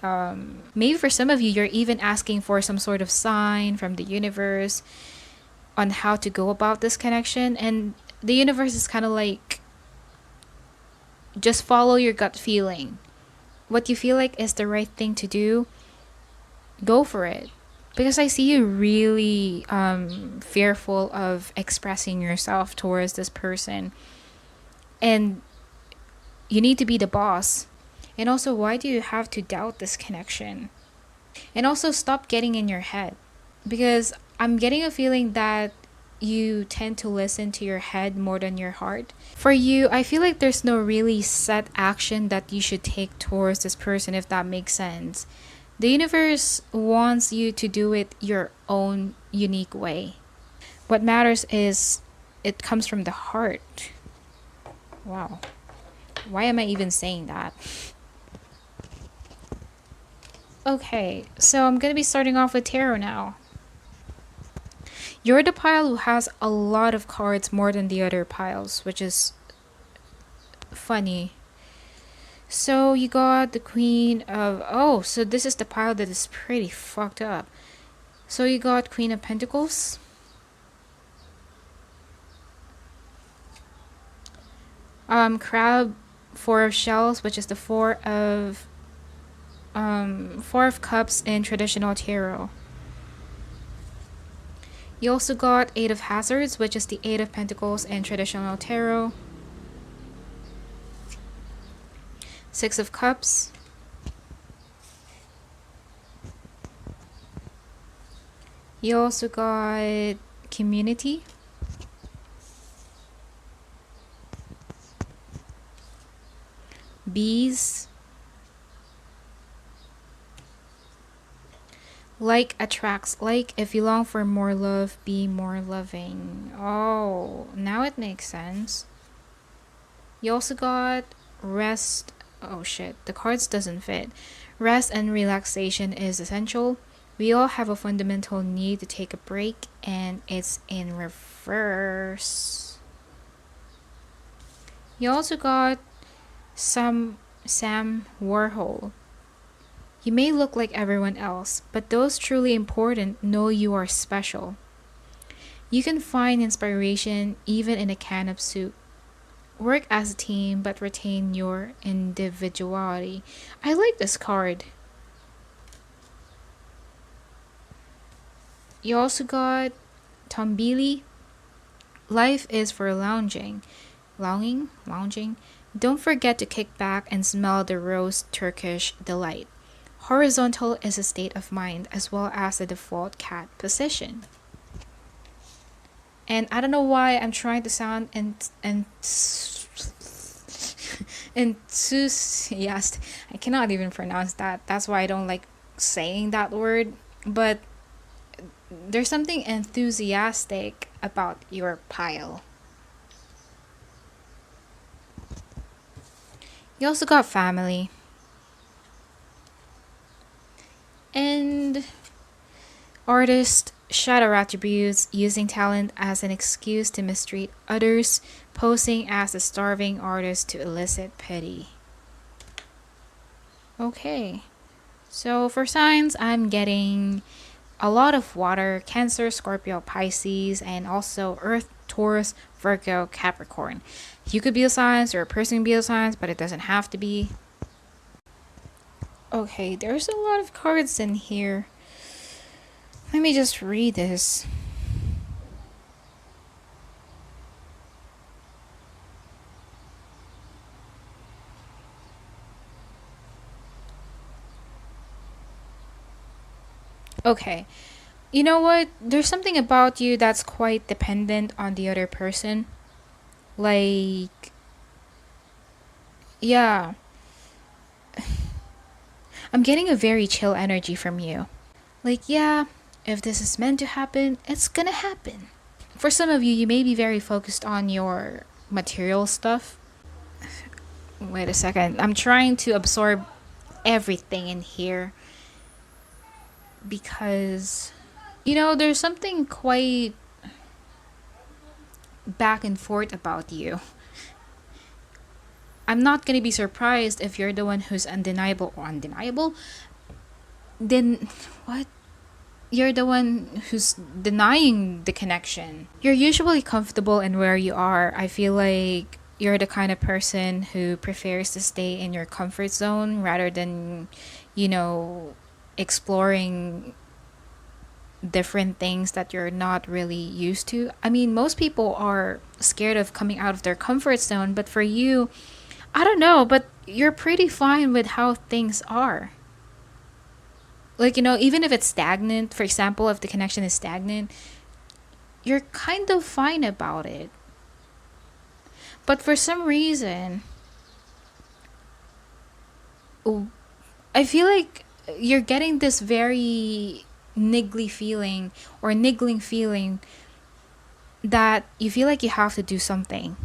maybe for some of you, you're even asking for some sort of sign from the universe on how to go about this connection. And the universe is kind of like, just follow your gut feeling. What you feel like is the right thing to do, go for it. Because I see you really fearful of expressing yourself towards this person. And you need to be the boss. And also, why do you have to doubt this connection? And also, stop getting in your head. Because I'm getting a feeling that you tend to listen to your head more than your heart. For you, I feel like there's no really set action that you should take towards this person, if that makes sense. The universe wants you to do it your own unique way. What matters is it comes from the heart. Wow. Why am I even saying that? Okay, so I'm gonna be starting off with tarot now. You're the pile who has a lot of cards more than the other piles, which is funny. So you got the Queen of... Oh, so this is the pile that is pretty fucked up. So you got Queen of Pentacles. Crab, Four of Shells, which is the Four of Cups in traditional tarot. You also got Eight of Hazards, which is the Eight of Pentacles in traditional tarot. Six of Cups. You also got Community. Bees. Like attracts like. If you long for more love, be more loving. Oh, now it makes sense. You also got rest. Oh shit, the cards doesn't fit. Rest and relaxation is essential. We all have a fundamental need to take a break, and it's in reverse. You also got Sam Warhol. You may look like everyone else, but those truly important know you are special. You can find inspiration even in a can of soup. Work as a team, but retain your individuality. I like this card. You also got Tombili. Life is for lounging. Lounging? Don't forget to kick back and smell the roast Turkish delight. Horizontal is a state of mind as well as the default cat position. And I don't know why I'm trying to sound enthusiastic. I cannot even pronounce that. That's why I don't like saying that word. But there's something enthusiastic about your pile. You also got family. And artist, shadow attributes, using talent as an excuse to mistreat others, posing as a starving artist to elicit pity. Okay, so for signs, I'm getting a lot of water: Cancer, Scorpio, Pisces, and also Earth, Taurus, Virgo, Capricorn. You could be a signs, or a person can be a signs, but it doesn't have to be. Okay, there's a lot of cards in here. Let me just read this. Okay. You know what? There's something about you that's quite dependent on the other person. Like, yeah. I'm getting a very chill energy from you. Like, yeah, If this is meant to happen, it's gonna happen. For some of you, you may be very focused on your material stuff. Wait a second. I'm trying to absorb everything in here because, there's something quite back and forth about you. I'm not gonna be surprised if you're the one who's undeniable or undeniable. Then, what? You're the one who's denying the connection. You're usually comfortable in where you are. I feel like you're the kind of person who prefers to stay in your comfort zone rather than, exploring different things that you're not really used to. I mean, most people are scared of coming out of their comfort zone, but for you, I don't know, but you're pretty fine with how things are. Like, even if it's stagnant, for example, if the connection is stagnant, you're kind of fine about it. But for some reason, I feel like you're getting this very niggly feeling or niggling feeling that you feel like you have to do something.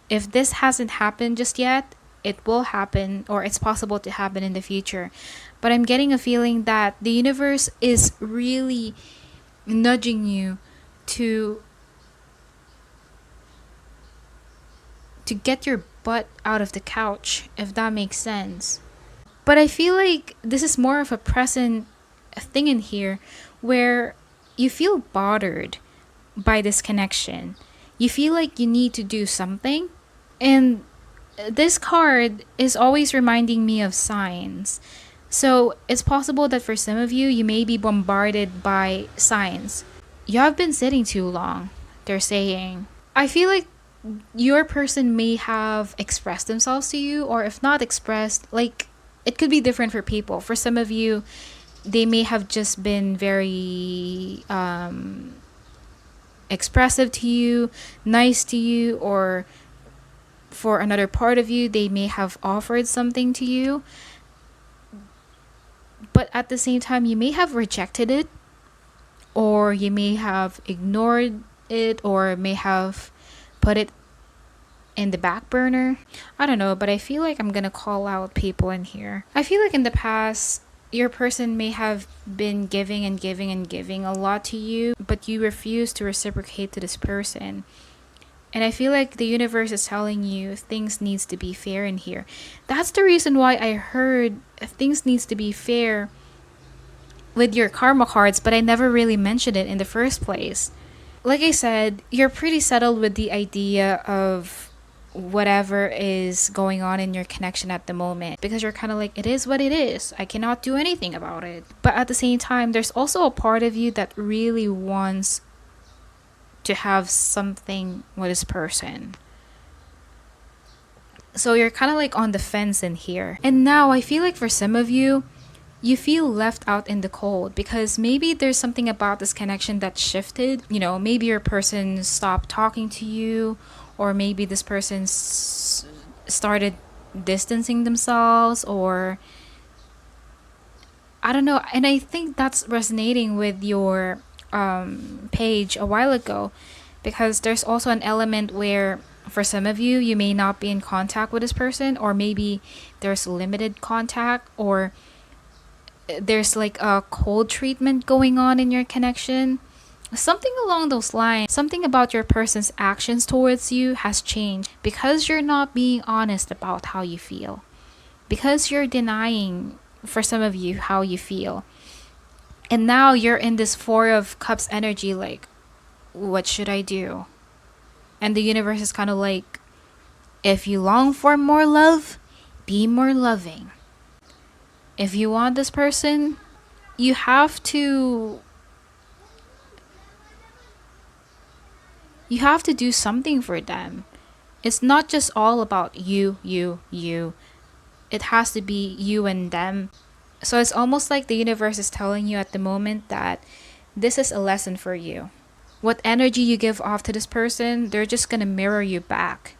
If this hasn't happened just yet, it will happen, or it's possible to happen in the future. But I'm getting a feeling that the universe is really nudging you to get your butt out of the couch, if that makes sense. But I feel like this is more of a present thing in here where you feel bothered by this connection. You feel like you need to do something. And this card is always reminding me of signs. So it's possible that for some of you, you may be bombarded by signs. You have been sitting too long, they're saying. I feel like your person may have expressed themselves to you, or if not expressed, like, it could be different for people. For some of you, they may have just been very expressive to you, nice to you, or for another part of you, they may have offered something to you. But at the same time, you may have rejected it, or you may have ignored it, or may have put it in the back burner. I don't know, but I feel like I'm gonna call out people in here. I feel like in the past, your person may have been giving and giving and giving a lot to you, but you refuse to reciprocate to this person. And I feel like the universe is telling you things needs to be fair in here. That's the reason why I heard things needs to be fair with your karma cards, but I never really mentioned it in the first place. Like I said, you're pretty settled with the idea of whatever is going on in your connection at the moment, because you're kind of like, it is what it is. I cannot do anything about it. But at the same time, there's also a part of you that really wants to have something with this person. So you're kind of like on the fence in here. And now I feel like for some of you, you feel left out in the cold because maybe there's something about this connection that shifted. Maybe your person stopped talking to you, or maybe this person started distancing themselves, or I don't know. And I think that's resonating with your page a while ago, because there's also an element where for some of you, you may not be in contact with this person, or maybe there's limited contact, or there's like a cold treatment going on in your connection. Something along those lines. Something about your person's actions towards you has changed because you're not being honest about how you feel, because you're denying, for some of you, how you feel. And now you're in this Four of Cups energy, like, what should I do? And the universe is kind of like, if you long for more love, be more loving. If you want this person, you have to do something for them. It's not just all about you. It has to be you and them. So it's almost like the universe is telling you at the moment that this is a lesson for you. What energy you give off to this person, they're just gonna mirror you back.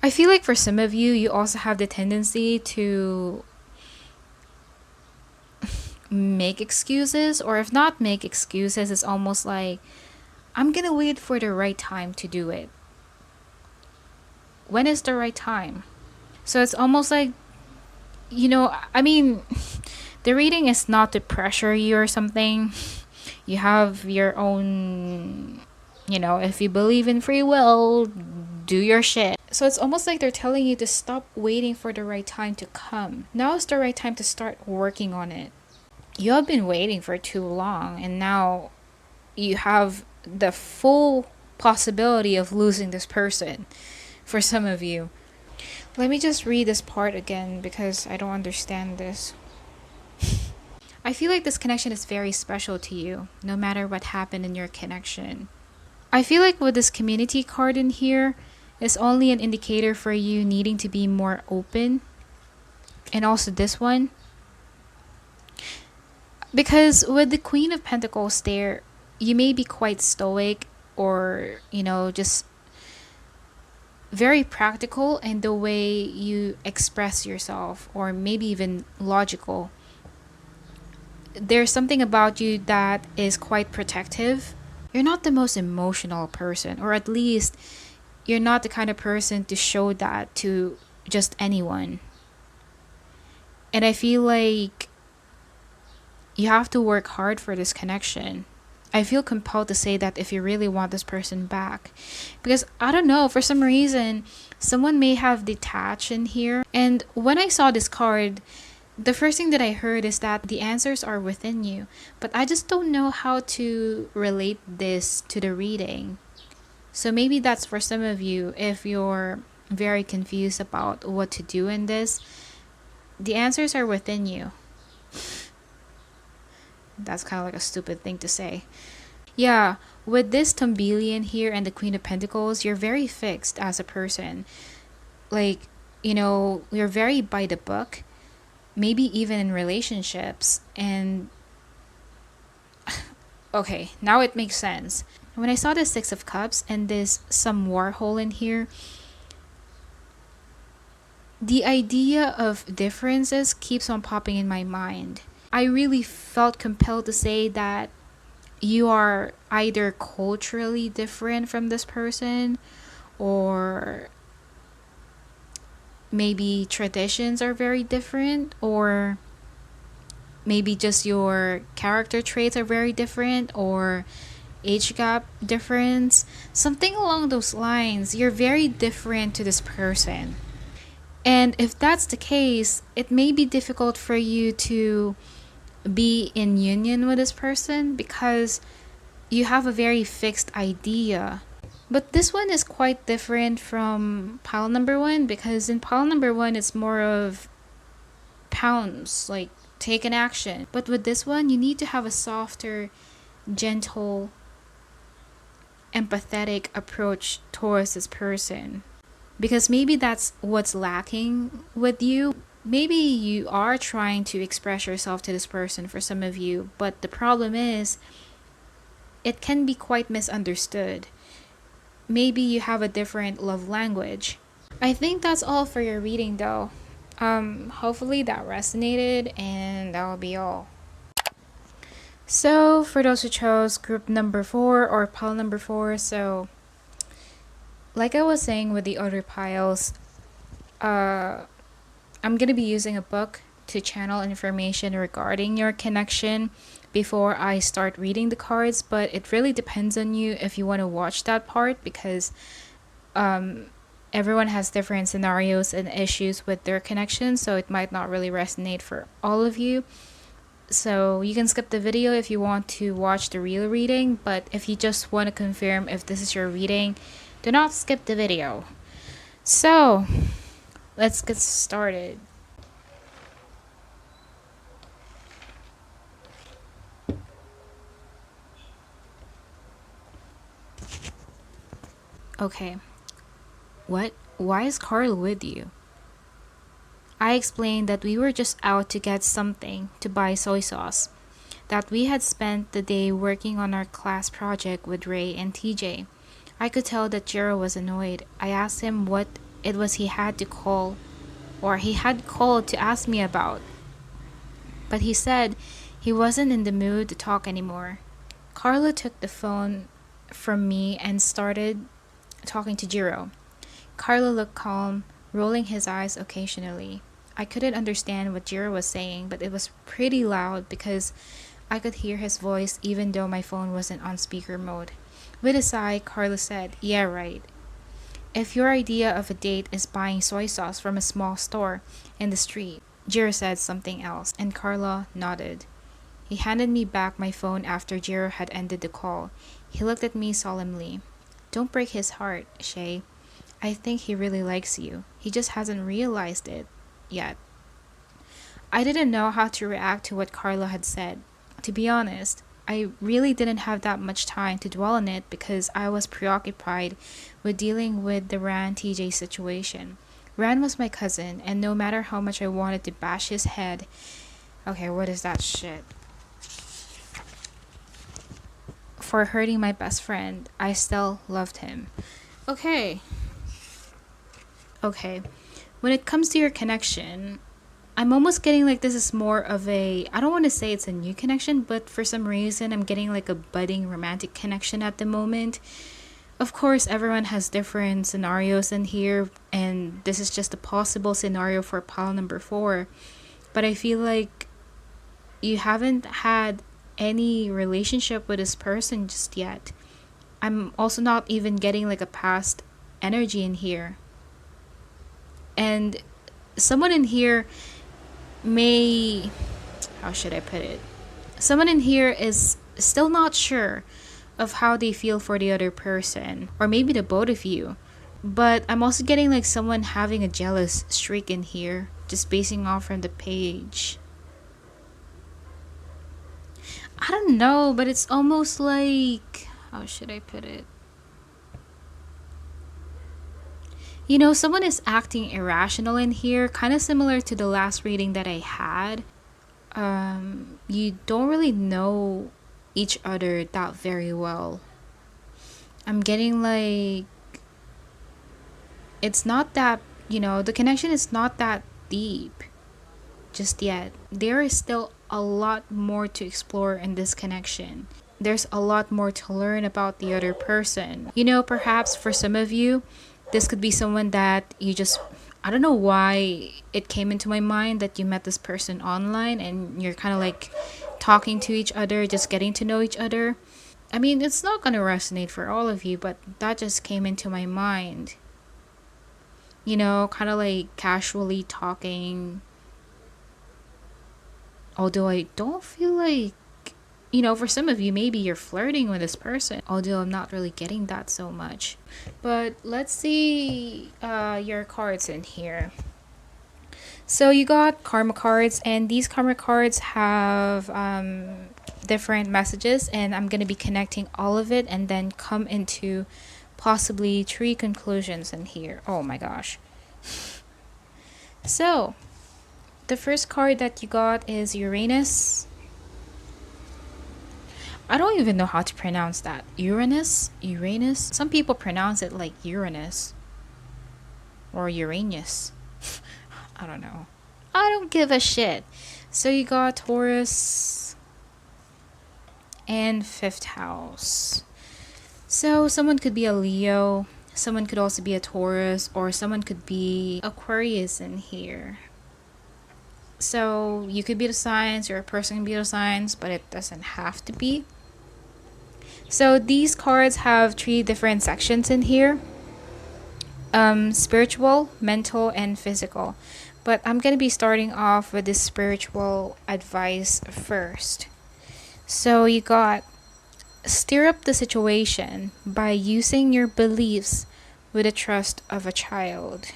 I feel like for some of you, you also have the tendency to make excuses, or if not make excuses, it's almost like I'm gonna wait for the right time to do it. When is the right time? So it's almost like, I mean, the reading is not to pressure you or something. You have your own, if you believe in free will, do your shit. So it's almost like they're telling you to stop waiting for the right time to come. Now is the right time to start working on it. You have been waiting for too long, and now you have the full possibility of losing this person for some of you. Let me just read this part again because I don't understand this. I feel like this connection is very special to you, no matter what happened in your connection. I feel like with this community card in here, it's only an indicator for you needing to be more open. And also this one. Because with the Queen of Pentacles there, you may be quite stoic or, just very practical in the way you express yourself, or maybe even logical. There's something about you that is quite protective. You're not the most emotional person, or at least you're not the kind of person to show that to just anyone. And I feel like you have to work hard for this connection. I feel compelled to say that if you really want this person back. Because I don't know, for some reason, someone may have detached in here. And when I saw this card, the first thing that I heard is that the answers are within you. But I just don't know how to relate this to the reading. So maybe that's for some of you if you're very confused about what to do in this. The answers are within you. That's kind of like a stupid thing to say. Yeah, with this Tumbelian here and the Queen of Pentacles, you're very fixed as a person. Like, you're very by the book. Maybe even in relationships. And okay, now it makes sense. When I saw the Six of Cups and this some Warhol in here, the idea of differences keeps on popping in my mind. I really felt compelled to say that you are either culturally different from this person, or maybe traditions are very different, or maybe just your character traits are very different, or age gap difference, something along those lines. You're very different to this person. And if that's the case, it may be difficult for you to be in union with this person because you have a very fixed idea. But this one is quite different from pile number one, because in pile number one, it's more of pounds, like take an action. But with this one, you need to have a softer, gentle, empathetic approach towards this person. Because maybe that's what's lacking with you. Maybe you are trying to express yourself to this person for some of you, but the problem is it can be quite misunderstood. Maybe you have a different love language. I think that's all for your reading though. Hopefully that resonated, and that will be all. So for those who chose group number 4 or pile number 4, so like I was saying with the other piles, I'm going to be using a book to channel information regarding your connection before I start reading the cards, but it really depends on you if you want to watch that part, because everyone has different scenarios and issues with their connection, so it might not really resonate for all of you. So you can skip the video if you want to watch the real reading, but if you just want to confirm if this is your reading, do not skip the video. So let's get started. Okay. What? Why is Carl with you? I explained that we were just out to get something to buy soy sauce. That we had spent the day working on our class project with Ray and TJ. I could tell that Jero was annoyed. I asked him what it was he had called to ask me about. But he said He wasn't in the mood to talk anymore. Carlo took the phone from me and started talking to Jiro. Carlo looked calm, rolling his eyes occasionally. I couldn't understand what Jiro was saying, but it was pretty loud because I could hear his voice even though my phone wasn't on speaker mode. With a sigh, Carlo said, "Yeah, right. If your idea of a date is buying soy sauce from a small store in the street." Jiro said something else, and Carlo nodded. He handed me back my phone after Jiro had ended the call. He looked at me solemnly. "Don't break his heart, Shay. I think he really likes you. He just hasn't realized it yet." I didn't know how to react to what Carlo had said. To be honest, I really didn't have that much time to dwell on it because I was preoccupied with dealing with the Ran TJ situation. Ran was my cousin, and no matter how much I wanted to bash his head. Okay, what is that shit? For hurting my best friend, I still loved him. Okay. When it comes to your connection, I'm almost getting like this is more of a, I don't want to say it's a new connection, but for some reason I'm getting like a budding romantic connection at the moment. Of course, everyone has different scenarios in here, and this is just a possible scenario for pile number 4. But I feel like you haven't had any relationship with this person just yet. I'm also not even getting like a past energy in here. And someone in here may, how should I put it? Someone in here is still not sure of how they feel for the other person, or maybe the both of you. But I'm also getting like someone having a jealous streak in here, just basing off from the page. I don't know, but it's almost like, how should I put it? You know, someone is acting irrational in here, kind of similar to the last reading that I had. You don't really know each other that very well. I'm getting like, it's not that, the connection is not that deep just yet. There is still a lot more to explore in this connection. There's a lot more to learn about the other person. Perhaps for some of you, this could be someone that you just, I don't know why it came into my mind that you met this person online and you're kind of like talking to each other, just getting to know each other. I mean, it's not going to resonate for all of you, but that just came into my mind. Kind of like casually talking. Although I don't feel like, for some of you, maybe you're flirting with this person. Although I'm not really getting that so much. But let's see your cards in here. So you got karma cards, and these karma cards have different messages, and I'm going to be connecting all of it and then come into possibly 3 conclusions in here. Oh my gosh. So, the first card that you got is Uranus. I don't even know how to pronounce that. Uranus? Some people pronounce it like Uranus. Or Uranus. I don't know. I don't give a shit. So you got Taurus and 5th house. So someone could be a Leo. Someone could also be a Taurus. Or someone could be Aquarius in here. So you could be the signs, or a person can be the signs, but it doesn't have to be. So these cards have 3 different sections in here. Spiritual, mental, and physical. But I'm going to be starting off with the spiritual advice first. So you got, stir up the situation by using your beliefs with the trust of a child.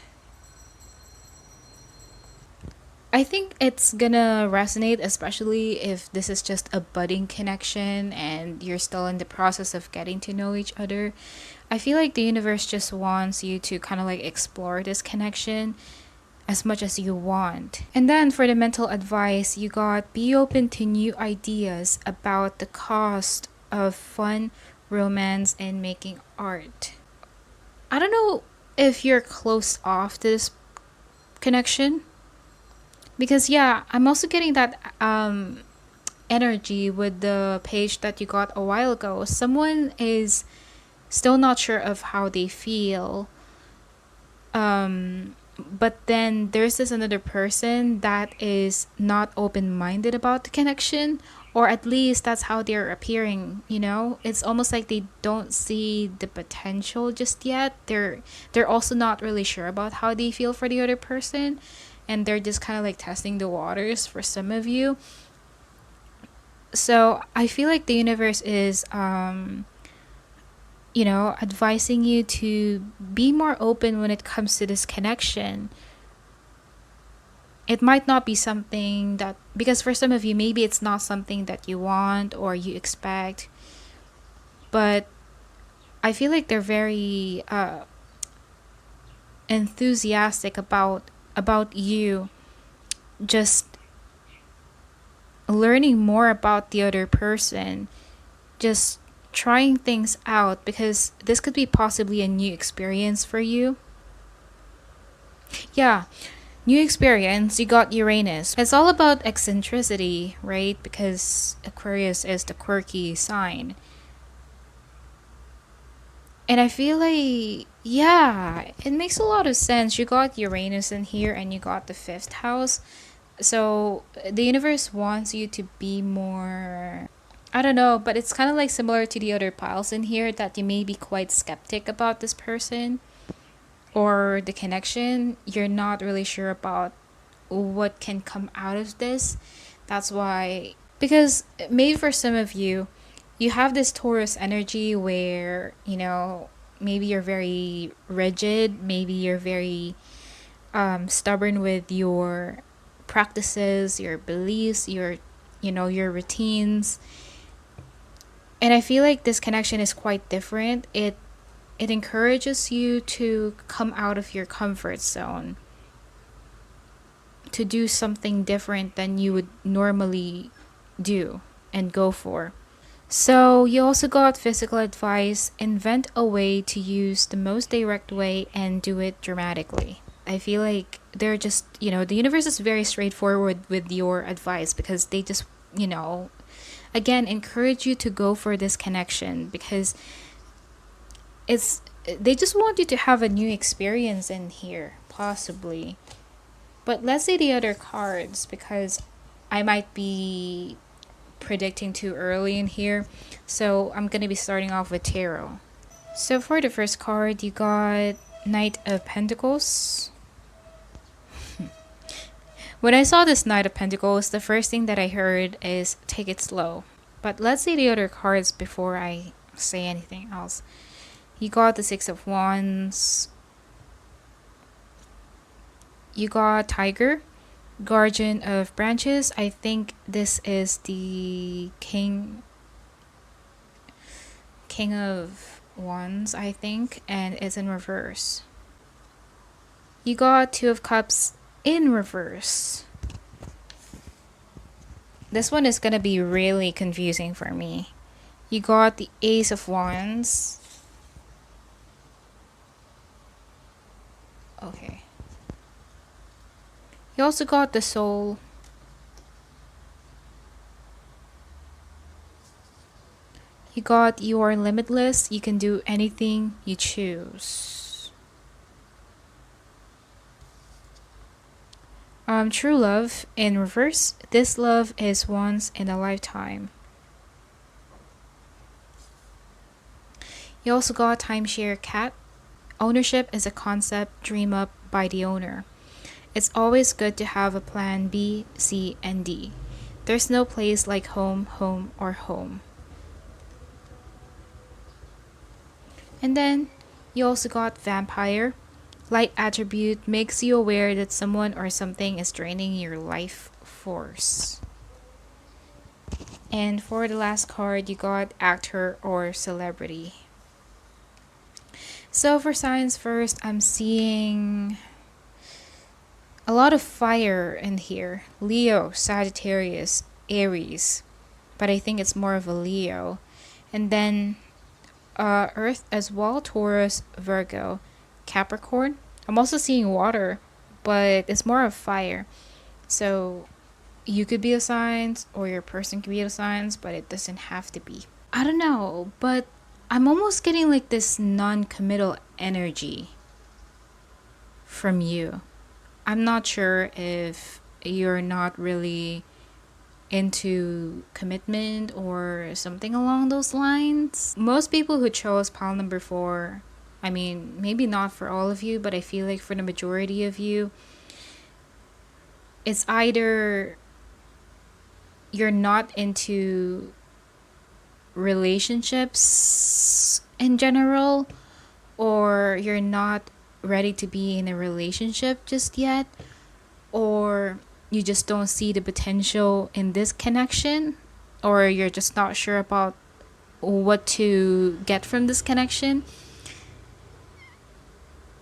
I think it's gonna resonate, especially if this is just a budding connection and you're still in the process of getting to know each other. I feel like the universe just wants you to kind of like explore this connection as much as you want. And then for the mental advice, you got, be open to new ideas about the cost of fun, romance, and making art. I don't know if you're close off to this connection. Because yeah, I'm also getting that energy with the page that you got a while ago. Someone is still not sure of how they feel. But then there's this another person that is not open-minded about the connection, or at least that's how they're appearing, you know? It's almost like they don't see the potential just yet. They're also not really sure about how they feel for the other person, and they're just kind of like testing the waters for some of you. So I feel like the universe is advising you to be more open when it comes to this connection. It might not be something that, because for some of you, maybe it's not something that you want or you expect, but I feel like they're very enthusiastic about you just learning more about the other person, just trying things out, because this could be possibly a new experience for you. Yeah, new experience. You got Uranus. It's all about eccentricity, right? Because Aquarius is the quirky sign. And I feel like, yeah, it makes a lot of sense. You got Uranus in here and you got the fifth house. So the universe wants you to be more, I don't know, but it's kind of like similar to the other piles in here, that you may be quite skeptic about this person or the connection. You're not really sure about what can come out of this. That's why, because maybe for some of you, you have this Taurus energy where, maybe you're very rigid, maybe you're very stubborn with your practices, your beliefs, your routines. And I feel like this connection is quite different. It encourages you to come out of your comfort zone, to do something different than you would normally do and go for. So you also got physical advice. Invent a way to use the most direct way and do it dramatically. I feel like they're just, the universe is very straightforward with your advice, because they just, again, encourage you to go for this connection, because they just want you to have a new experience in here, possibly. But let's say the other cards, because I might be predicting too early in here. So I'm going to be starting off with tarot. So for the first card, you got Knight of Pentacles. When I saw this Knight of Pentacles, the first thing that I heard is take it slow. But let's see the other cards before I say anything else. You got the Six of Wands. You got Tiger, Guardian of Branches. I think this is the King of Wands, I think, and it's in reverse. You got Two of Cups in reverse. This one is gonna be really confusing for me. You got the Ace of Wands. Okay. You also got the Soul. You got You Are Limitless. You can do anything you choose. True Love in reverse. This love is once in a lifetime. You also got Timeshare Cat. Ownership is a concept dreamed up by the owner. It's always good to have a plan B, C, and D. There's no place like home, home, or home. And then you also got Vampire. Light attribute makes you aware that someone or something is draining your life force. And for the last card, you got Actor or Celebrity. So for signs first, I'm seeing a lot of fire in here. Leo, Sagittarius, Aries. But I think it's more of a Leo. And then Earth as well, Taurus, Virgo, Capricorn. I'm also seeing water, but it's more of fire. So you could be a sign or your person could be a sign, but it doesn't have to be. I don't know, but I'm almost getting like this non-committal energy from you. I'm not sure if you're not really into commitment or something along those lines. Most people who chose pile number 4, I mean, maybe not for all of you, but I feel like for the majority of you, it's either you're not into relationships in general, or you're not ready to be in a relationship just yet, or you just don't see the potential in this connection, or you're just not sure about what to get from this connection.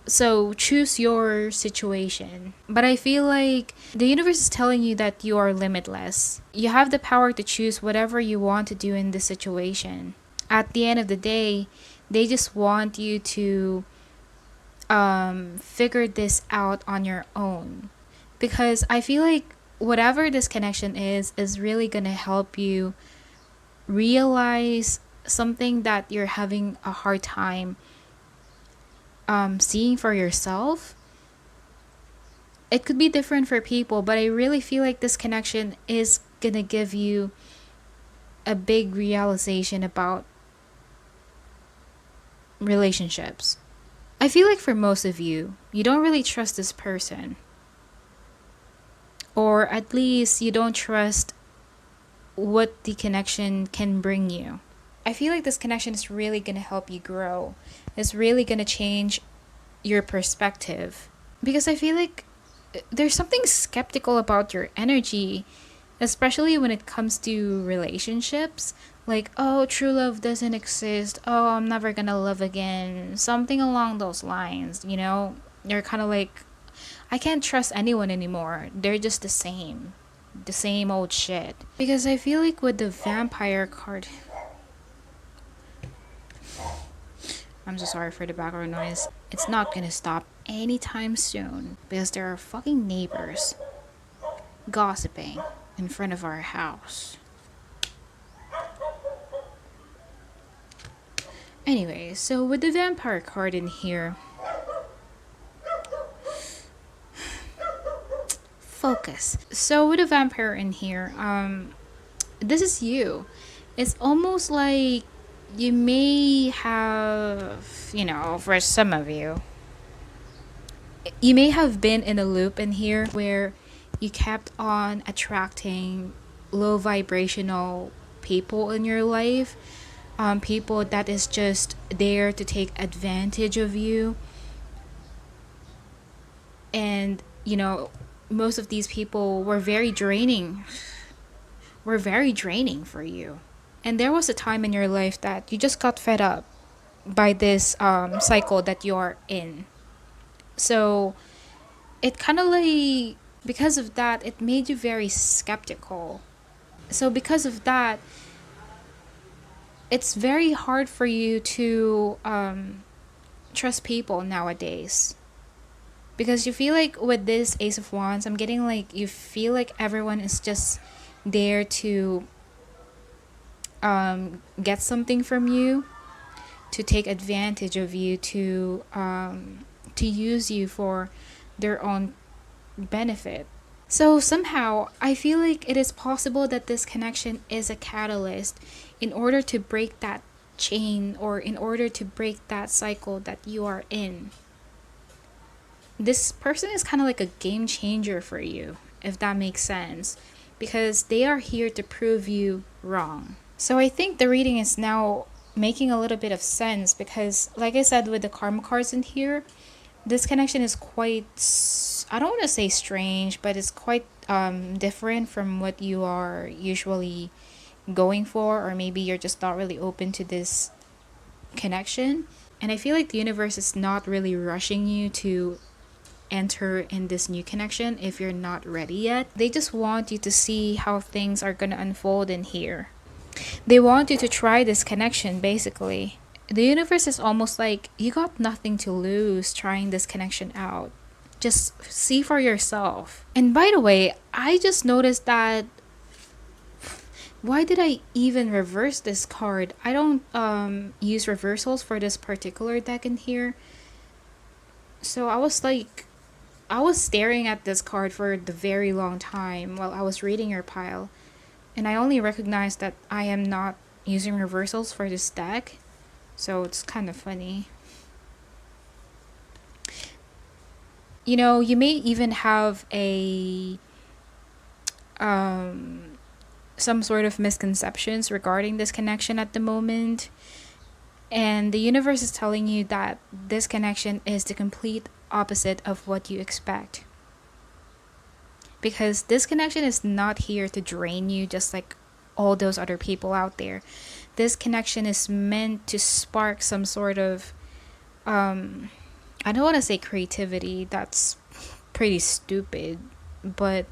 So choose your situation. But I feel like the universe is telling you that you are limitless. You have the power to choose whatever you want to do in this situation. At the end of the day, they just want you to figure this out on your own. Because I feel like whatever this connection is really going to help you realize something that you're having a hard time seeing for yourself. It could be different for people, but I really feel like this connection is gonna give you a big realization about relationships. I feel like for most of you, you don't really trust this person, or at least you don't trust what the connection can bring you. I feel like this connection is really going to help you grow. It's really going to change your perspective. Because I feel like there's something skeptical about your energy, especially when it comes to relationships. Like, oh, true love doesn't exist. Oh, I'm never going to love again. Something along those lines, you know? You're kind of like, I can't trust anyone anymore. They're just the same old shit. Because I feel like with the vampire card, I'm so sorry for the background noise. It's not gonna stop anytime soon because there are fucking neighbors gossiping in front of our house. Anyway, so with the vampire card in here, focus. So with the vampire in here, this is you. It's almost like you may have, you know, for some of you, you may have been in a loop in here where you kept on attracting low vibrational people in your life, people that is just there to take advantage of you. And, you know, most of these people were very draining for you. And there was a time in your life that you just got fed up by this cycle that you're in. So it kind of like, because of that, it made you very skeptical. So because of that, it's very hard for you to trust people nowadays. Because you feel like with this Ace of Wands, I'm getting like, you feel like everyone is just there to get something from you, to take advantage of you, to use you for their own benefit. So somehow I feel like it is possible that this connection is a catalyst in order to break that chain, or in order to break that cycle that you are in. This person is kind of like a game changer for you, if that makes sense, because they are here to prove you wrong. So I think the reading is now making a little bit of sense, because like I said with the karma cards in here, this connection is quite, I don't want to say strange, but it's quite different from what you are usually going for, or maybe you're just not really open to this connection. And I feel like the universe is not really rushing you to enter in this new connection if you're not ready yet. They just want you to see how things are going to unfold in here. They want you to try this connection, basically. The universe is almost like, you got nothing to lose trying this connection out. Just see for yourself. And by the way, I just noticed that why did I even reverse this card? I don't use reversals for this particular deck in here. So I was staring at this card for the very long time while I was reading your pile. And I only recognized that I am not using reversals for this deck. So it's kind of funny. You know, you may even have a some sort of misconceptions regarding this connection at the moment. And the universe is telling you that this connection is the complete opposite of what you expect. Because this connection is not here to drain you just like all those other people out there. This connection is meant to spark some sort of, I don't want to say creativity, that's pretty stupid. But,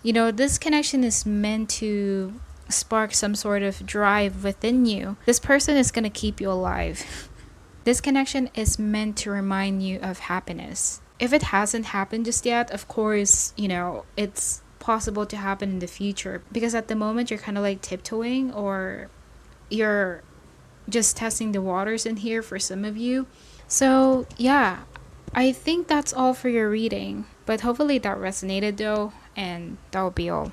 you know, this connection is meant to spark some sort of drive within you. This person is going to keep you alive. This connection is meant to remind you of happiness. If it hasn't happened just yet, of course, you know, it's possible to happen in the future. Because at the moment, you're kind of like tiptoeing, or you're just testing the waters in here for some of you. So, yeah, I think that's all for your reading. But hopefully that resonated though, and that will be all.